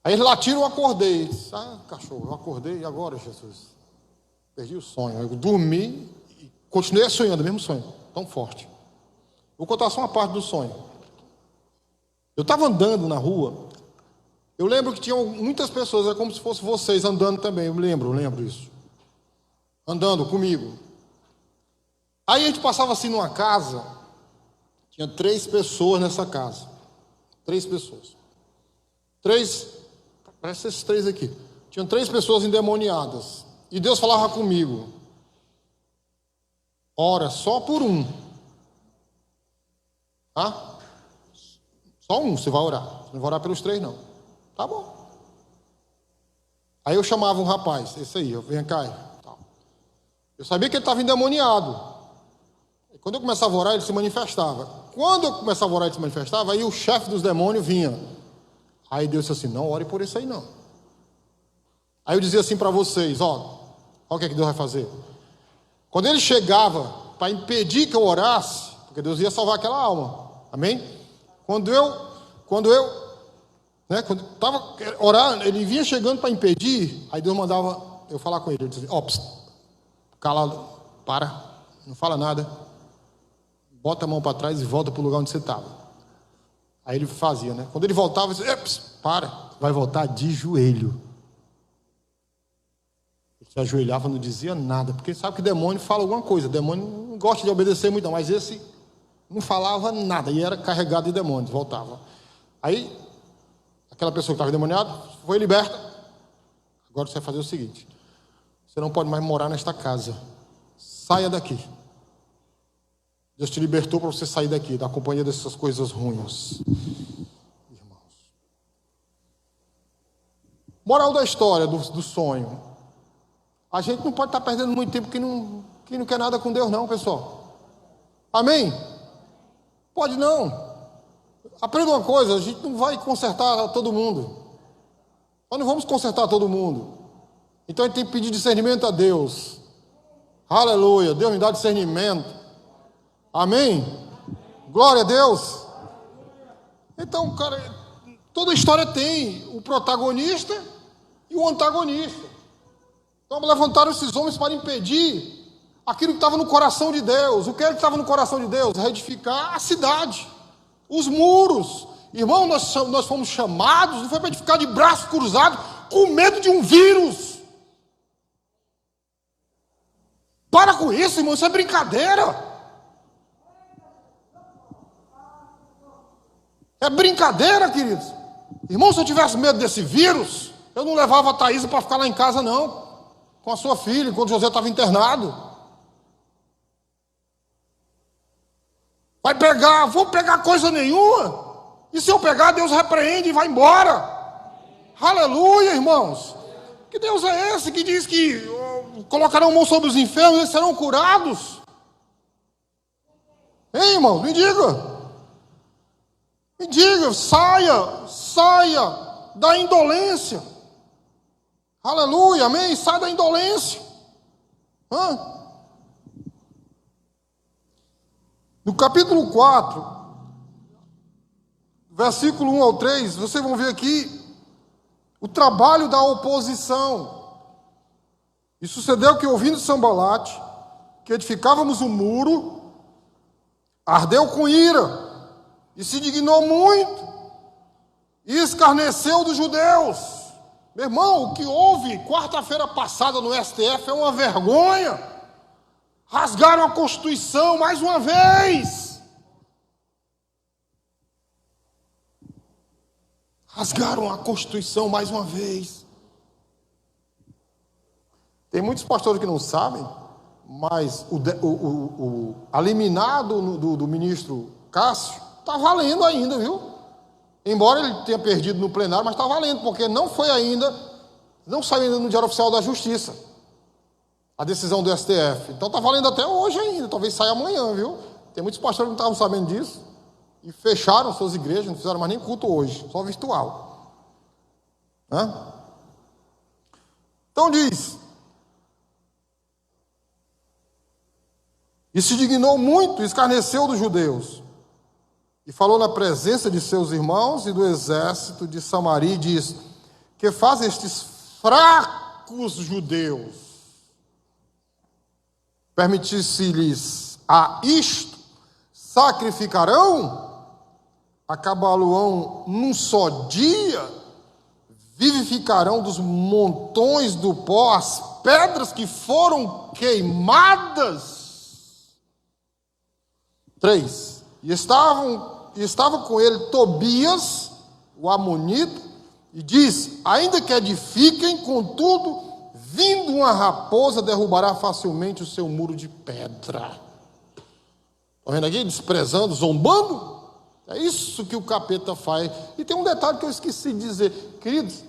Aí eles latiram, eu acordei. Cachorro, eu acordei, e agora, Jesus? Perdi o sonho. Eu dormi e continuei sonhando, o mesmo sonho, tão forte. Vou contar só uma parte do sonho. Eu estava andando na rua, eu lembro que tinham muitas pessoas, é como se fossem vocês andando também, eu lembro isso. Andando comigo. Aí a gente passava assim numa casa, tinha 3 pessoas nessa casa. 3 pessoas. Parece esses 3 aqui. Tinham 3 pessoas endemoniadas. E Deus falava comigo: ora só por um. Tá? Só um você vai orar. Você não vai orar pelos 3, não. Tá bom. Aí eu chamava um rapaz, esse aí, vem cá. Eu sabia que ele estava endemoniado. E quando eu começava a orar, ele se manifestava. Quando eu começava a orar, ele se manifestava, aí o chefe dos demônios vinha. Aí Deus disse assim: não ore por isso aí, não. Aí eu dizia assim para vocês: olha o que é que Deus vai fazer. Quando ele chegava para impedir que eu orasse, porque Deus ia salvar aquela alma. Amém? Quando estava orando, ele vinha chegando para impedir, aí Deus mandava eu falar com ele. Ele dizia: cala, para, não fala nada, bota a mão para trás e volta para o lugar onde você estava. Aí ele fazia, né? Quando ele voltava, ele dizia: para, vai voltar de joelho. Ele se ajoelhava, não dizia nada, porque sabe que demônio fala alguma coisa, demônio não gosta de obedecer muito, não, mas esse não falava nada, e era carregado de demônios, voltava. Aí, aquela pessoa que estava endemoniada foi liberta. Agora você vai fazer o seguinte: você não pode mais morar nesta casa, saia daqui. Deus te libertou para você sair daqui, da companhia dessas coisas ruins. Irmãos, moral da história, do sonho: a gente não pode estar perdendo muito tempo quem não quer nada com Deus, não, pessoal. Amém? Pode não. Aprenda uma coisa: a gente não vai consertar todo mundo. Nós não vamos consertar todo mundo. Então a gente tem que pedir discernimento a Deus. Aleluia. Deus me dá discernimento. Amém? Glória a Deus. Então, cara, toda história tem o protagonista e o antagonista. Então levantaram esses homens para impedir aquilo que estava no coração de Deus. O que era que estava no coração de Deus? Reedificar a cidade, os muros. Irmão, nós fomos chamados, não foi para ficar de braço cruzado com medo de um vírus. Para com isso, irmão, isso é brincadeira. É brincadeira, queridos. Irmão, se eu tivesse medo desse vírus, eu não levava a Thaís para ficar lá em casa, não, com a sua filha, enquanto José estava internado. Vou pegar coisa nenhuma. E se eu pegar, Deus repreende e vai embora. Aleluia, irmãos. Que Deus é esse que diz que colocarão mão sobre os enfermos e eles serão curados? Hein, irmão? Me diga. Me diga, saia da indolência. Aleluia, amém? Sai da indolência. No capítulo 4, versículo 1 ao 3, vocês vão ver aqui o trabalho da oposição. E sucedeu que, ouvindo Sambalate, que edificávamos um muro, ardeu com ira, e se dignou muito, e escarneceu dos judeus. Meu irmão, o que houve quarta-feira passada no STF é uma vergonha. Rasgaram a Constituição mais uma vez. Rasgaram a Constituição mais uma vez. Tem muitos pastores que não sabem, mas a liminar do ministro Cássio está valendo ainda, viu? Embora ele tenha perdido no plenário, mas está valendo, porque não saiu ainda no Diário Oficial da Justiça. a decisão do STF. Então está valendo até hoje ainda, talvez saia amanhã, viu? Tem muitos pastores que não estavam sabendo disso e fecharam suas igrejas, não fizeram mais nem culto hoje, só virtual. Então diz: e se dignou muito, escarneceu dos judeus, e falou na presença de seus irmãos e do exército de Samaria, e diz: que fazem estes fracos judeus? Permitisse-lhes a isto, sacrificarão, acabá-lo-ão num só dia, vivificarão dos montões do pó as pedras que foram queimadas. 3. E estava com ele Tobias, o amonita, e diz: ainda que edifiquem, contudo, vindo uma raposa, derrubará facilmente o seu muro de pedra. Estão vendo aqui? Desprezando, zombando. É isso que o capeta faz. E tem um detalhe que eu esqueci de dizer. Queridos,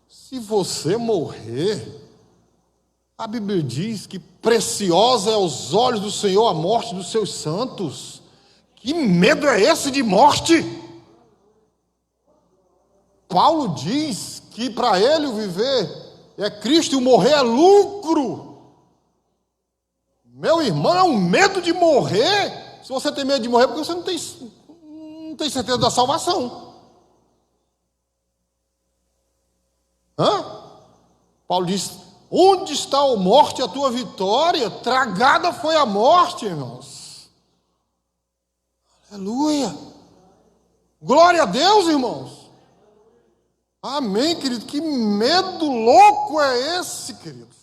se você morrer, a Bíblia diz que preciosa é aos olhos do Senhor a morte dos seus santos. Que medo é esse de morte? Paulo diz que para ele o viver é Cristo e o morrer é lucro. Meu irmão, é um medo de morrer. Se você tem medo de morrer, porque você não tem certeza da salvação. Paulo diz: onde está a morte, a tua vitória? Tragada foi a morte, irmãos. Aleluia. Glória a Deus, irmãos. Amém, querido. Que medo louco é esse, queridos?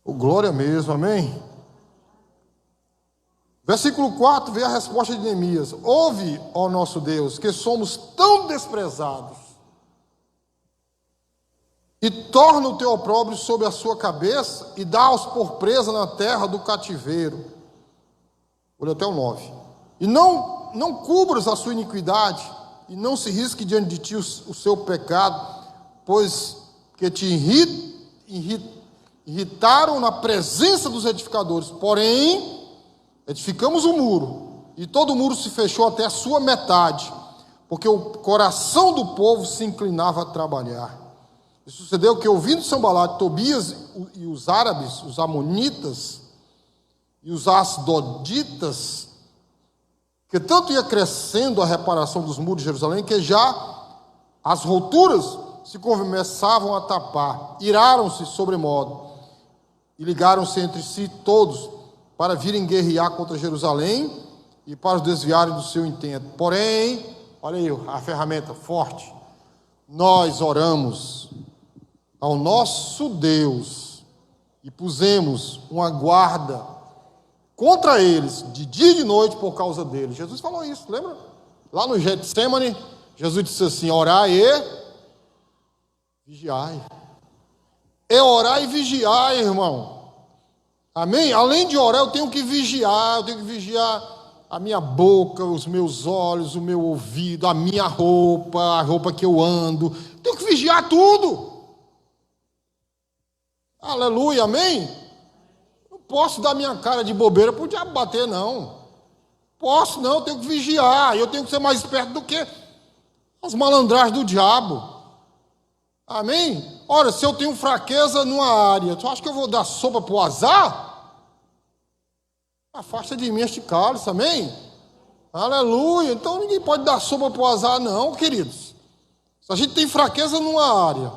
O glória mesmo, amém? Versículo 4, vê a resposta de Neemias: ouve, ó nosso Deus, que somos tão desprezados, e torna o teu opróbrio sobre a sua cabeça, e dá-os por presa na terra do cativeiro. Olha até o 9. E não cubras a sua iniquidade, e não se risque diante de ti o seu pecado, pois que te irritaram na presença dos edificadores. Porém, edificamos o muro, e todo o muro se fechou até a sua metade, porque o coração do povo se inclinava a trabalhar. E sucedeu que, ouvindo Sanbalat, Tobias e os árabes, os amonitas e os asdoditas, que tanto ia crescendo a reparação dos muros de Jerusalém, que já as rupturas se começavam a tapar, iraram-se sobremodo, e ligaram-se entre si todos, para virem guerrear contra Jerusalém, e para os desviarem do seu intento. Porém, olha aí a ferramenta forte: nós oramos ao nosso Deus, e pusemos uma guarda contra eles, de dia e de noite, por causa deles. Jesus falou isso, lembra? Lá no Getsemane, Jesus disse assim: orai e vigiai. É orar e vigiar, irmão. Amém? Além de orar, eu tenho que vigiar. Eu tenho que vigiar a minha boca, os meus olhos, o meu ouvido, a minha roupa, a roupa que eu ando. Eu tenho que vigiar tudo. Aleluia, amém? Posso dar minha cara de bobeira para o diabo bater, não. Posso não, eu tenho que vigiar. Eu tenho que ser mais esperto do que as malandragens do diabo. Amém? Ora, se eu tenho fraqueza numa área, tu acha que eu vou dar sopa para o azar? Afasta de mim este cálice, amém? Aleluia. Então ninguém pode dar sopa para o azar, não, queridos. Se a gente tem fraqueza numa área,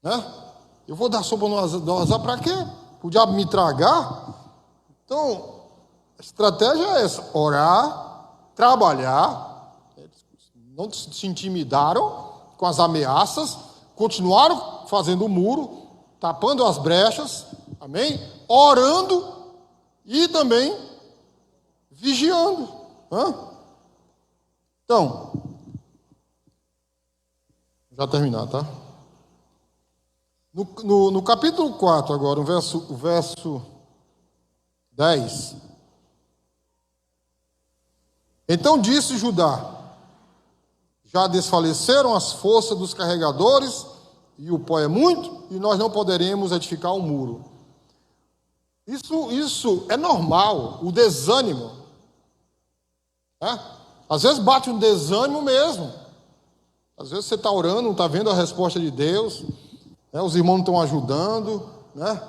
né? Eu vou dar sopa no azar para quê? O diabo me tragar? Então, a estratégia é essa: orar, trabalhar. Não se intimidaram com as ameaças, continuaram fazendo o muro, tapando as brechas, amém? Orando e também vigiando. Então, já terminar, tá? No capítulo 4, agora, o verso 10. Então disse Judá: já desfaleceram as forças dos carregadores e o pó é muito, e nós não poderemos edificar um muro. Isso é normal, o desânimo. Às vezes bate um desânimo mesmo. Às vezes você está orando, não está vendo a resposta de Deus, né? Os irmãos não estão ajudando, né?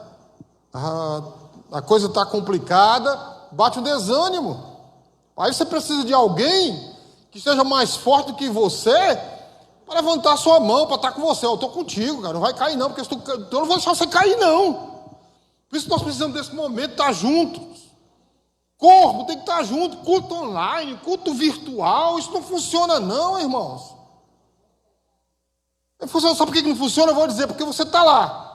A coisa está complicada, bate um desânimo. Aí você precisa de alguém que seja mais forte do que você para levantar sua mão, para estar com você. Eu estou contigo, cara, não vai cair não, porque eu não vou deixar você cair não. Por isso nós precisamos desse momento, estar juntos. Corpo tem que estar junto, culto online, culto virtual, isso não funciona não, irmãos. Não funciona, sabe por que não funciona? Eu vou dizer, porque você está lá.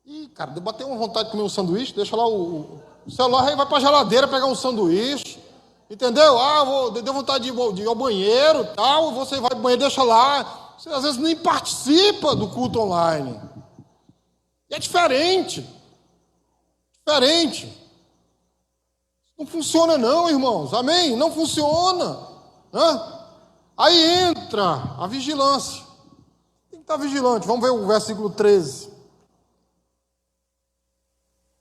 Ih, cara, bateu uma vontade de comer um sanduíche, deixa lá o celular, aí vai para a geladeira pegar um sanduíche, entendeu? Deu vontade de ir ao banheiro, tal, você vai ao banheiro, deixa lá. Você às vezes nem participa do culto online. E é diferente. Diferente. Não funciona não, irmãos. Amém? Não funciona. Aí entra a vigilância. Tem que estar vigilante. Vamos ver o versículo 13.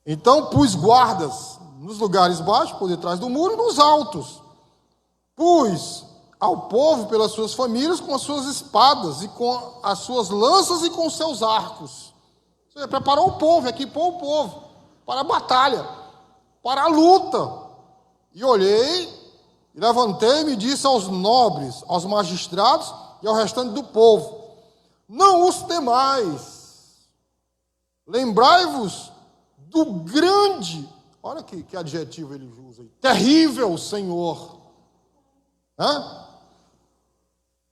Então pus guardas nos lugares baixos, por detrás do muro, e nos altos. Pus ao povo pelas suas famílias com as suas espadas, e com as suas lanças e com os seus arcos. Ou seja, preparou o povo, equipou o povo para a batalha, para a luta. E olhei, e levantei-me e disse aos nobres, aos magistrados e ao restante do povo: não os temais, lembrai-vos do grande, olha que adjetivo ele usa aí, terrível Senhor,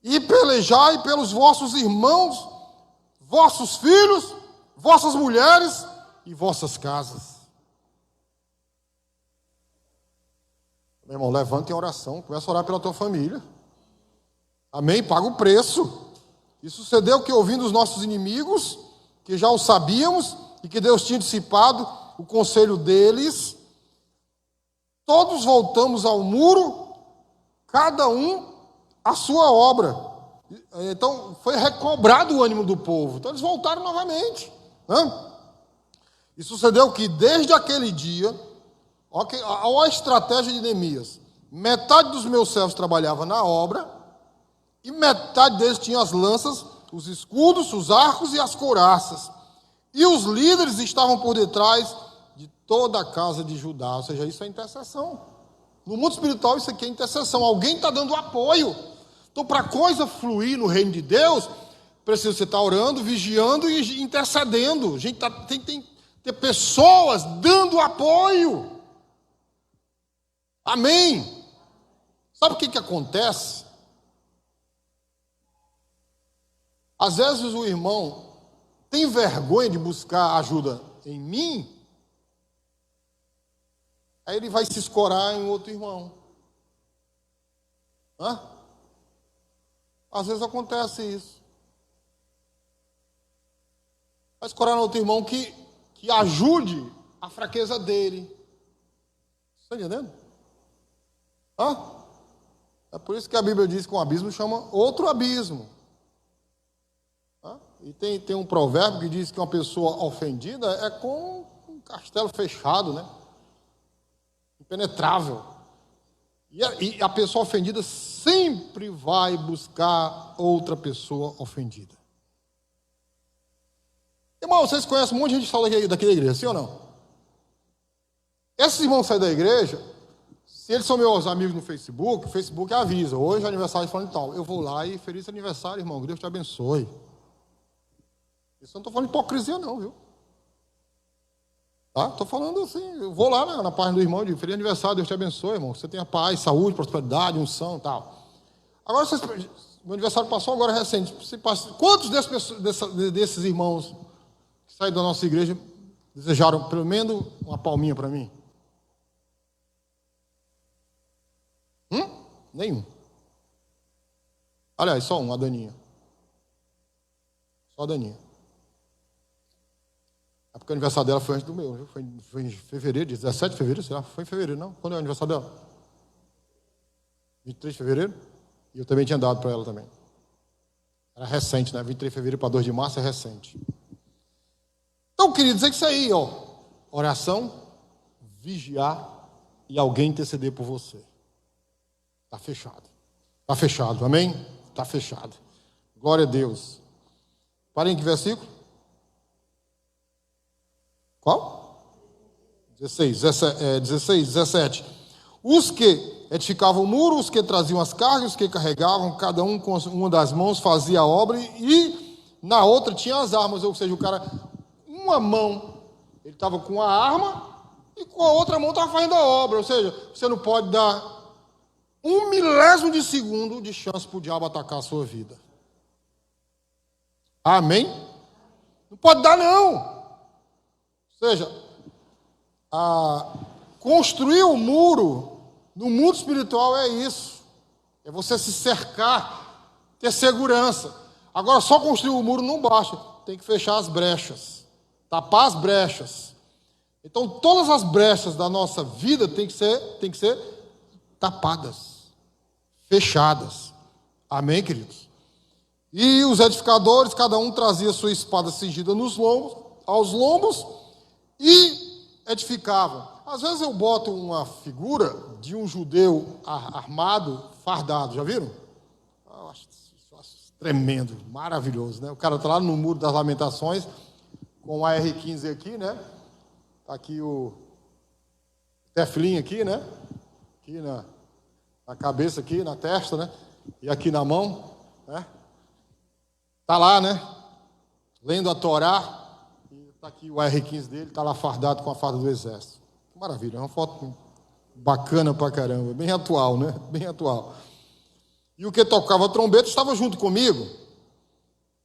e pelejai pelos vossos irmãos, vossos filhos, vossas mulheres e vossas casas. Meu irmão, levanta em oração, começa a orar pela tua família. Amém? Paga o preço. E sucedeu que, ouvindo os nossos inimigos, que já o sabíamos, e que Deus tinha dissipado o conselho deles, todos voltamos ao muro, cada um a sua obra. Então, foi recobrado o ânimo do povo. Então, eles voltaram novamente. E sucedeu que, desde aquele dia, olha a estratégia de Neemias. Metade dos meus servos trabalhava na obra, e metade deles tinha as lanças, os escudos, os arcos e as couraças. E os líderes estavam por detrás de toda a casa de Judá. Ou seja, isso é intercessão. No mundo espiritual, isso aqui é intercessão. Alguém está dando apoio. Então, para a coisa fluir no reino de Deus, precisa você estar orando, vigiando e intercedendo. A gente tem que ter pessoas dando apoio. Amém? Sabe o que acontece? Às vezes o irmão tem vergonha de buscar ajuda em mim, aí ele vai se escorar em outro irmão. Às vezes acontece isso. Vai escorar em outro irmão que ajude a fraqueza dele. Está entendendo? É por isso que a Bíblia diz que um abismo chama outro abismo. E tem um provérbio que diz que uma pessoa ofendida é com um castelo fechado, né? Impenetrável. E a pessoa ofendida sempre vai buscar outra pessoa ofendida. Irmão, vocês conhecem um monte de gente que fala daqui da igreja, sim ou não? Esses irmãos saem da igreja, se eles são meus amigos no Facebook, o Facebook avisa: hoje é aniversário de fulano e tal. Eu vou lá e feliz aniversário, irmão, que Deus te abençoe. Isso eu não estou falando de hipocrisia não, viu? Estou falando assim, eu vou lá na página do irmão, de feliz aniversário, Deus te abençoe, irmão. Você tenha paz, saúde, prosperidade, unção e tal. Agora, meu aniversário passou agora recente. Quantos desses irmãos que saíram da nossa igreja desejaram pelo menos uma palminha para mim? Nenhum. Aliás, só um, a Daninha. Só a Daninha. É porque o aniversário dela foi antes do meu, viu? Foi em fevereiro, 17 de fevereiro, será? Foi em fevereiro, não? Quando é o aniversário dela? 23 de fevereiro? E eu também tinha dado para ela também. Era recente, né? 23 de fevereiro para 2 de março é recente. Então, eu queria dizer que isso aí, ó, oração, vigiar e alguém interceder por você. Está fechado. Está fechado, amém? Está fechado. Glória a Deus. Parem que versículo? Qual? 16, 17. Os que edificavam o muro, os que traziam as cargas, os que carregavam, cada um com uma das mãos fazia a obra e na outra tinha as armas, ou seja, o cara, uma mão, ele estava com a arma e com a outra mão estava fazendo a obra, ou seja, você não pode dar 1 milésimo de segundo de chance para o diabo atacar a sua vida. Amém? Não pode dar, não. Ou seja, construir o muro no mundo espiritual é isso. É você se cercar, ter segurança. Agora, só construir o muro não basta. Tem que fechar as brechas, tapar as brechas. Então, todas as brechas da nossa vida tem que ser tapadas, fechadas. Amém, queridos? E os edificadores, cada um trazia sua espada cingida aos lombos e edificavam. Às vezes eu boto uma figura de um judeu armado, fardado, já viram? Eu acho tremendo, maravilhoso, né? O cara está lá no Muro das Lamentações, com o AR-15 aqui, né? Está aqui o tefilim aqui, né? Aqui na cabeça, aqui na testa, né? E aqui na mão, né? Está lá, né? Lendo a Torá. E está aqui o AR-15 dele, está lá fardado com a farda do exército. Maravilha, é uma foto bacana pra caramba, bem atual, né? Bem atual. E o que tocava trombeta estava junto comigo.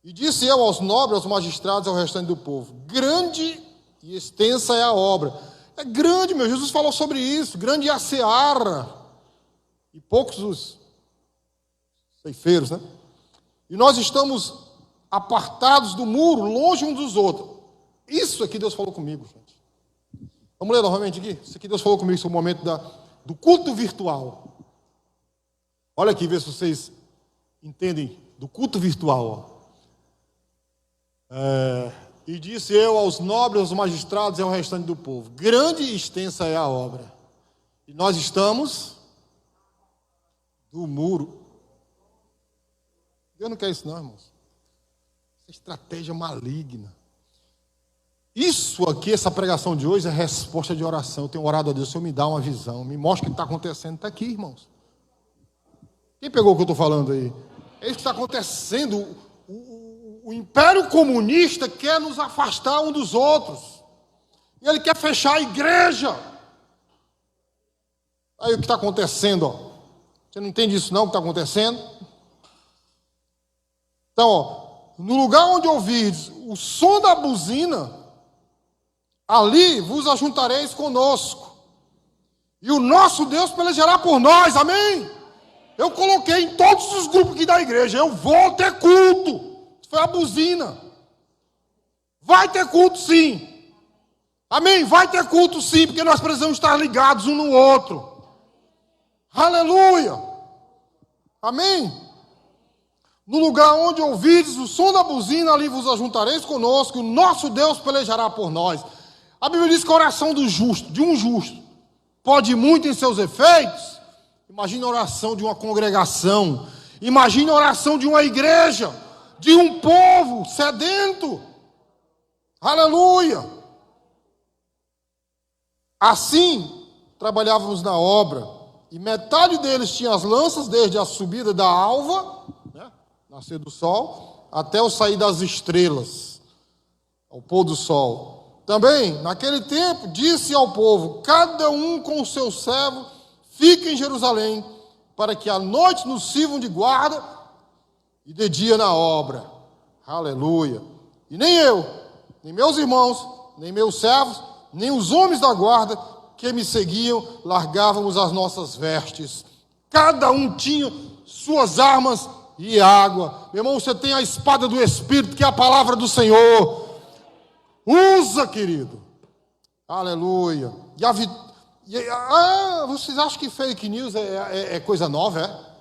E disse eu aos nobres, aos magistrados, ao restante do povo: grande e extensa é a obra. É grande, meu, Jesus falou sobre isso. Grande é a seara. E poucos os ceifeiros, né? E nós estamos apartados do muro, longe uns dos outros. Isso aqui Deus falou comigo, gente. Vamos ler novamente aqui? Isso aqui Deus falou comigo sobre o momento do culto virtual. Olha aqui, vê se vocês entendem do culto virtual. E disse eu aos nobres, aos magistrados e ao restante do povo: grande e extensa é a obra. E nós estamos do muro. Deus não quer isso não, irmãos. Essa estratégia maligna. Isso aqui, essa pregação de hoje é resposta de oração. Eu tenho orado a Deus: Senhor, me dá uma visão, me mostra o que está acontecendo. Está aqui, irmãos. Quem pegou o que eu estou falando aí? É isso que está acontecendo. O Império Comunista quer nos afastar um dos outros. E ele quer fechar a igreja. Aí o que está acontecendo, ó. Você não entende isso não, o que está acontecendo? Então, ó, no lugar onde ouvirdes o som da buzina, ali vos ajuntareis conosco, e o nosso Deus pelejará por nós, amém? Eu coloquei em todos os grupos aqui da igreja: eu vou ter culto. Isso foi a buzina. Vai ter culto sim, amém? Vai ter culto sim, porque nós precisamos estar ligados um no outro. Aleluia, amém? No lugar onde ouvides o som da buzina, ali vos ajuntareis conosco, e o nosso Deus pelejará por nós. A Bíblia diz que a oração do justo, de um justo, pode ir muito em seus efeitos. Imagine a oração de uma congregação, imagine a oração de uma igreja, de um povo sedento. Aleluia! Assim, trabalhávamos na obra, e metade deles tinha as lanças, desde a subida da alva, né, nascer do sol, até o sair das estrelas, ao pôr do sol. Também, naquele tempo, disse ao povo: cada um com o seu servo fica em Jerusalém, para que à noite nos sirvam de guarda e de dia na obra. Aleluia. E nem eu, nem meus irmãos, nem meus servos, nem os homens da guarda que me seguiam, largávamos as nossas vestes. Cada um tinha suas armas e água. Meu irmão, você tem a espada do Espírito, que é a palavra do Senhor. Usa, querido. Aleluia. Vocês acham que fake news é coisa nova, é?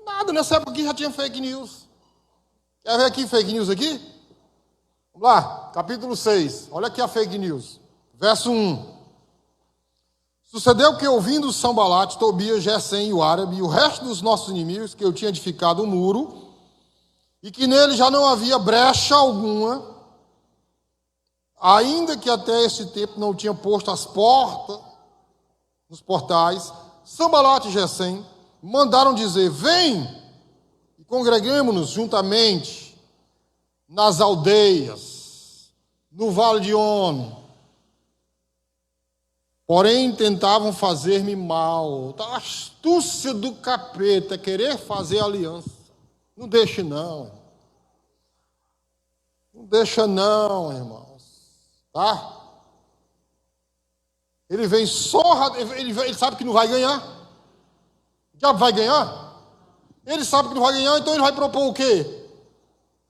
Nada, nessa época aqui já tinha fake news. Quer ver aqui fake news aqui? Vamos lá, capítulo 6. Olha aqui a fake news. Verso 1. Sucedeu que, ouvindo Sambalate, Tobias, Gesem e o árabe, e o resto dos nossos inimigos, que eu tinha edificado um muro, e que nele já não havia brecha alguma, ainda que até esse tempo não tinha posto as portas nos portais, Sambalate e Gesem mandaram dizer: vem e congreguemo-nos juntamente nas aldeias, no vale de Ono. Porém, tentavam fazer-me mal. A astúcia do capeta é querer fazer aliança. Não deixe não. Não deixa não, irmãos. Tá? Ele vem só, ele sabe que não vai ganhar. O diabo vai ganhar? Ele sabe que não vai ganhar, então ele vai propor o quê?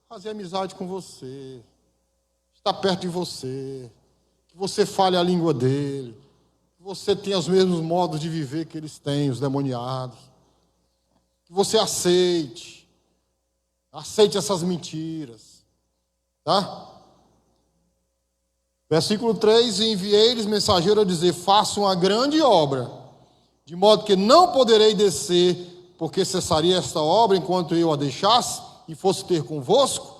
Fazer amizade com você. Estar perto de você. Que você fale a língua dele. Você tem os mesmos modos de viver que eles têm, os demoniados. Que você aceite essas mentiras. Tá? Versículo 3, enviei-lhes mensageiro a dizer: façam uma grande obra, de modo que não poderei descer, porque cessaria esta obra enquanto eu a deixasse e fosse ter convosco.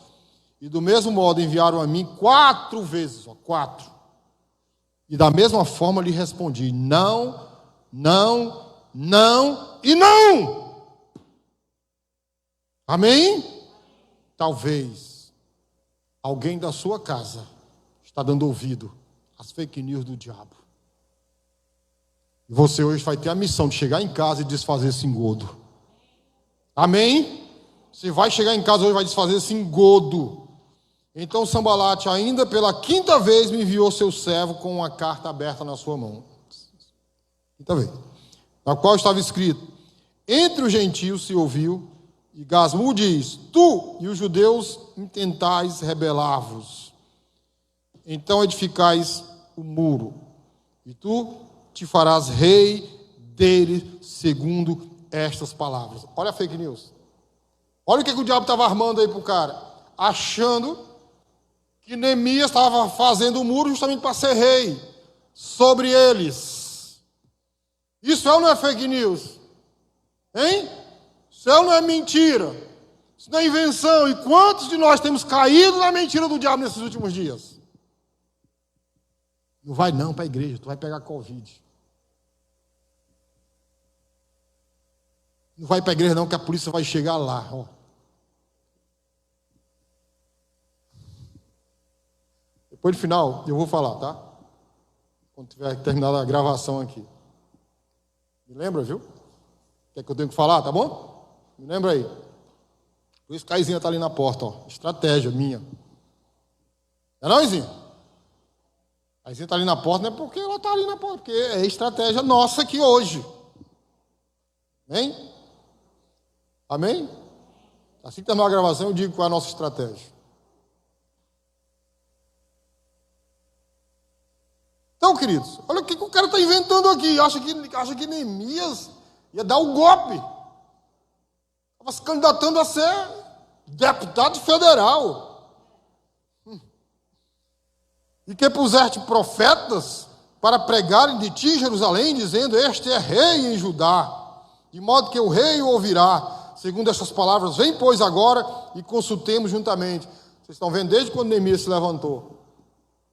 E do mesmo modo enviaram a mim 4 vezes, 4. E da mesma forma lhe respondi: não, não, não e não. Amém? Talvez alguém da sua casa está dando ouvido às fake news do diabo. E você hoje vai ter a missão de chegar em casa e desfazer esse engodo. Amém? Você vai chegar em casa hoje e vai desfazer esse engodo. Então Sambalate, ainda pela 5ª vez, me enviou seu servo com uma carta aberta na sua mão. 5ª vez. Na qual estava escrito: entre os gentios se ouviu, e Gasmu diz: tu e os judeus intentais rebelar-vos. Então edificais o muro, e tu te farás rei dele, segundo estas palavras. Olha a fake news. Olha o que o diabo estava armando aí para o cara. Achando que Neemias estava fazendo o muro justamente para ser rei sobre eles. Isso é ou não é fake news? Hein? Isso é ou não é mentira? Isso não é invenção. E quantos de nós temos caído na mentira do diabo nesses últimos dias? Não vai não para a igreja, tu vai pegar Covid. Não vai para a igreja não, que a polícia vai chegar lá. Ó. Depois do final, eu vou falar, tá? Quando tiver terminado a gravação aqui. Me lembra, viu? O que é que eu tenho que falar, tá bom? Me lembra aí. Por isso que a Izinha está ali na porta, ó. Estratégia minha. Não é não, Izinha? A Izinha está ali na porta, não é porque ela está ali na porta, porque é estratégia nossa aqui hoje. Amém? Amém? Assim que terminar a gravação, eu digo qual é a nossa estratégia. Então, queridos, olha o que o cara está inventando aqui. Acha que Neemias ia dar o golpe. Estava se candidatando a ser deputado federal. E que puseste profetas para pregarem de ti, Jerusalém, dizendo: este é rei em Judá, de modo que o rei o ouvirá. Segundo estas palavras, vem, pois, agora e consultemos juntamente. Vocês estão vendo desde quando Neemias se levantou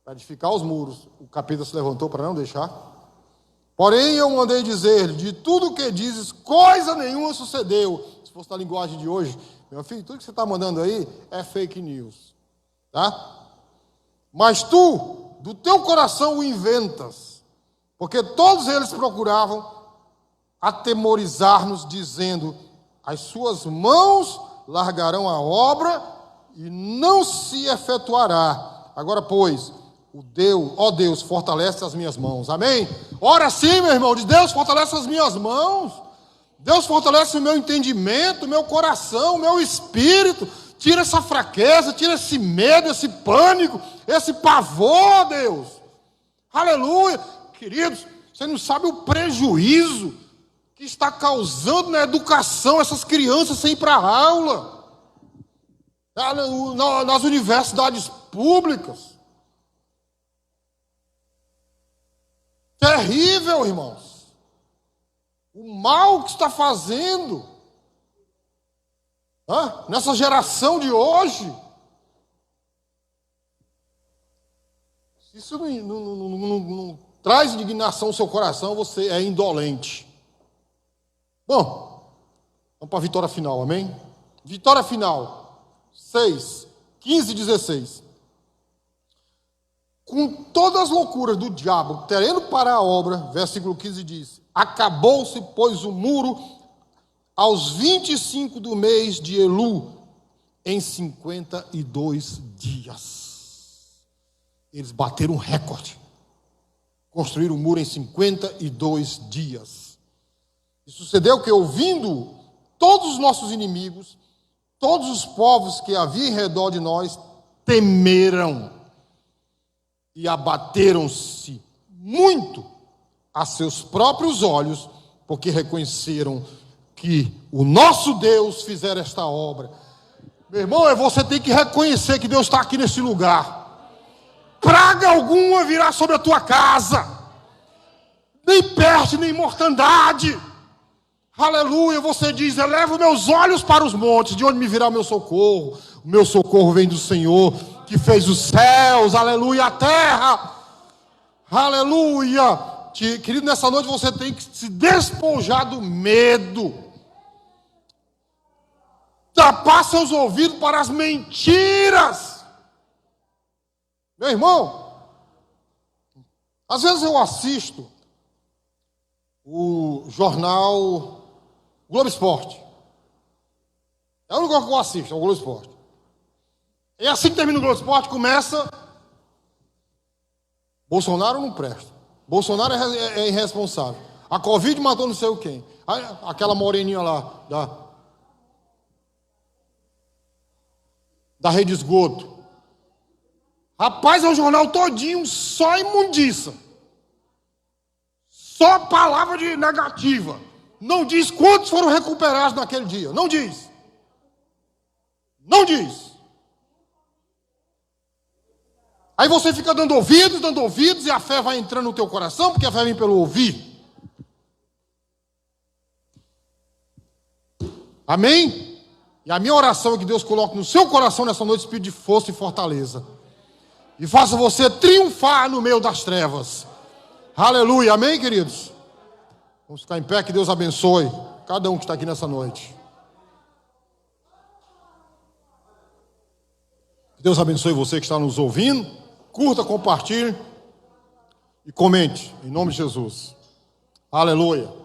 para edificar os muros, o capeta se levantou para não deixar. Porém, eu mandei dizer-lhe: de tudo o que dizes, coisa nenhuma sucedeu. Se fosse na linguagem de hoje, meu filho, tudo que você está mandando aí é fake news. Tá? Mas tu, do teu coração, o inventas. Porque todos eles procuravam atemorizar-nos, dizendo: as suas mãos largarão a obra e não se efetuará. Agora, pois, ó Deus, fortalece as minhas mãos. Amém? Ora sim, meu irmão, de Deus fortalece as minhas mãos. Deus fortalece o meu entendimento, o meu coração, o meu espírito. Tira essa fraqueza, tira esse medo, esse pânico, esse pavor, Deus. Aleluia. Queridos, você não sabe o prejuízo que está causando na educação essas crianças sem ir para a aula. nas universidades públicas. Terrível, irmãos. O mal que está fazendo nessa geração de hoje. Se isso não traz indignação ao seu coração, você é indolente. Bom, vamos para a vitória final, amém? Vitória final, 6, 15 e 16. Com todas as loucuras do diabo, querendo parar a obra, versículo 15 diz: acabou-se, pois, o muro aos 25 do mês de Elu, em 52 dias. Eles bateram um recorde. Construíram o muro em 52 dias. E sucedeu que, ouvindo todos os nossos inimigos, todos os povos que havia em redor de nós, temeram e abateram-se muito a seus próprios olhos, porque reconheceram que o nosso Deus fizera esta obra. Meu irmão, você tem que reconhecer que Deus está aqui nesse lugar. Praga alguma virá sobre a tua casa, nem peste, nem mortandade. Aleluia, você diz: elevo meus olhos para os montes, de onde me virá o meu socorro? O meu socorro vem do Senhor, que fez os céus, aleluia, a terra. Aleluia. Querido, nessa noite você tem que se despojar do medo. Tapar seus ouvidos para as mentiras. Meu irmão, às vezes eu assisto o jornal Globo Esporte. É o único que eu assisto, é o Globo Esporte. E assim que termina o Globo Esporte, começa: Bolsonaro não presta. Bolsonaro é irresponsável. A Covid matou não sei o quem. Aquela moreninha lá da Rede Esgoto. Rapaz, é o jornal todinho só imundiça. Só palavra de negativa. Não diz quantos foram recuperados naquele dia. Não diz. Não diz. Aí você fica dando ouvidos, e a fé vai entrando no teu coração, porque a fé vem pelo ouvir. Amém? E a minha oração é que Deus coloque no seu coração nessa noite espírito de força e fortaleza. E faça você triunfar no meio das trevas. Aleluia, amém, queridos? Vamos ficar em pé, que Deus abençoe cada um que está aqui nessa noite. Que Deus abençoe você que está nos ouvindo. Curta, compartilhe e comente, em nome de Jesus. Aleluia.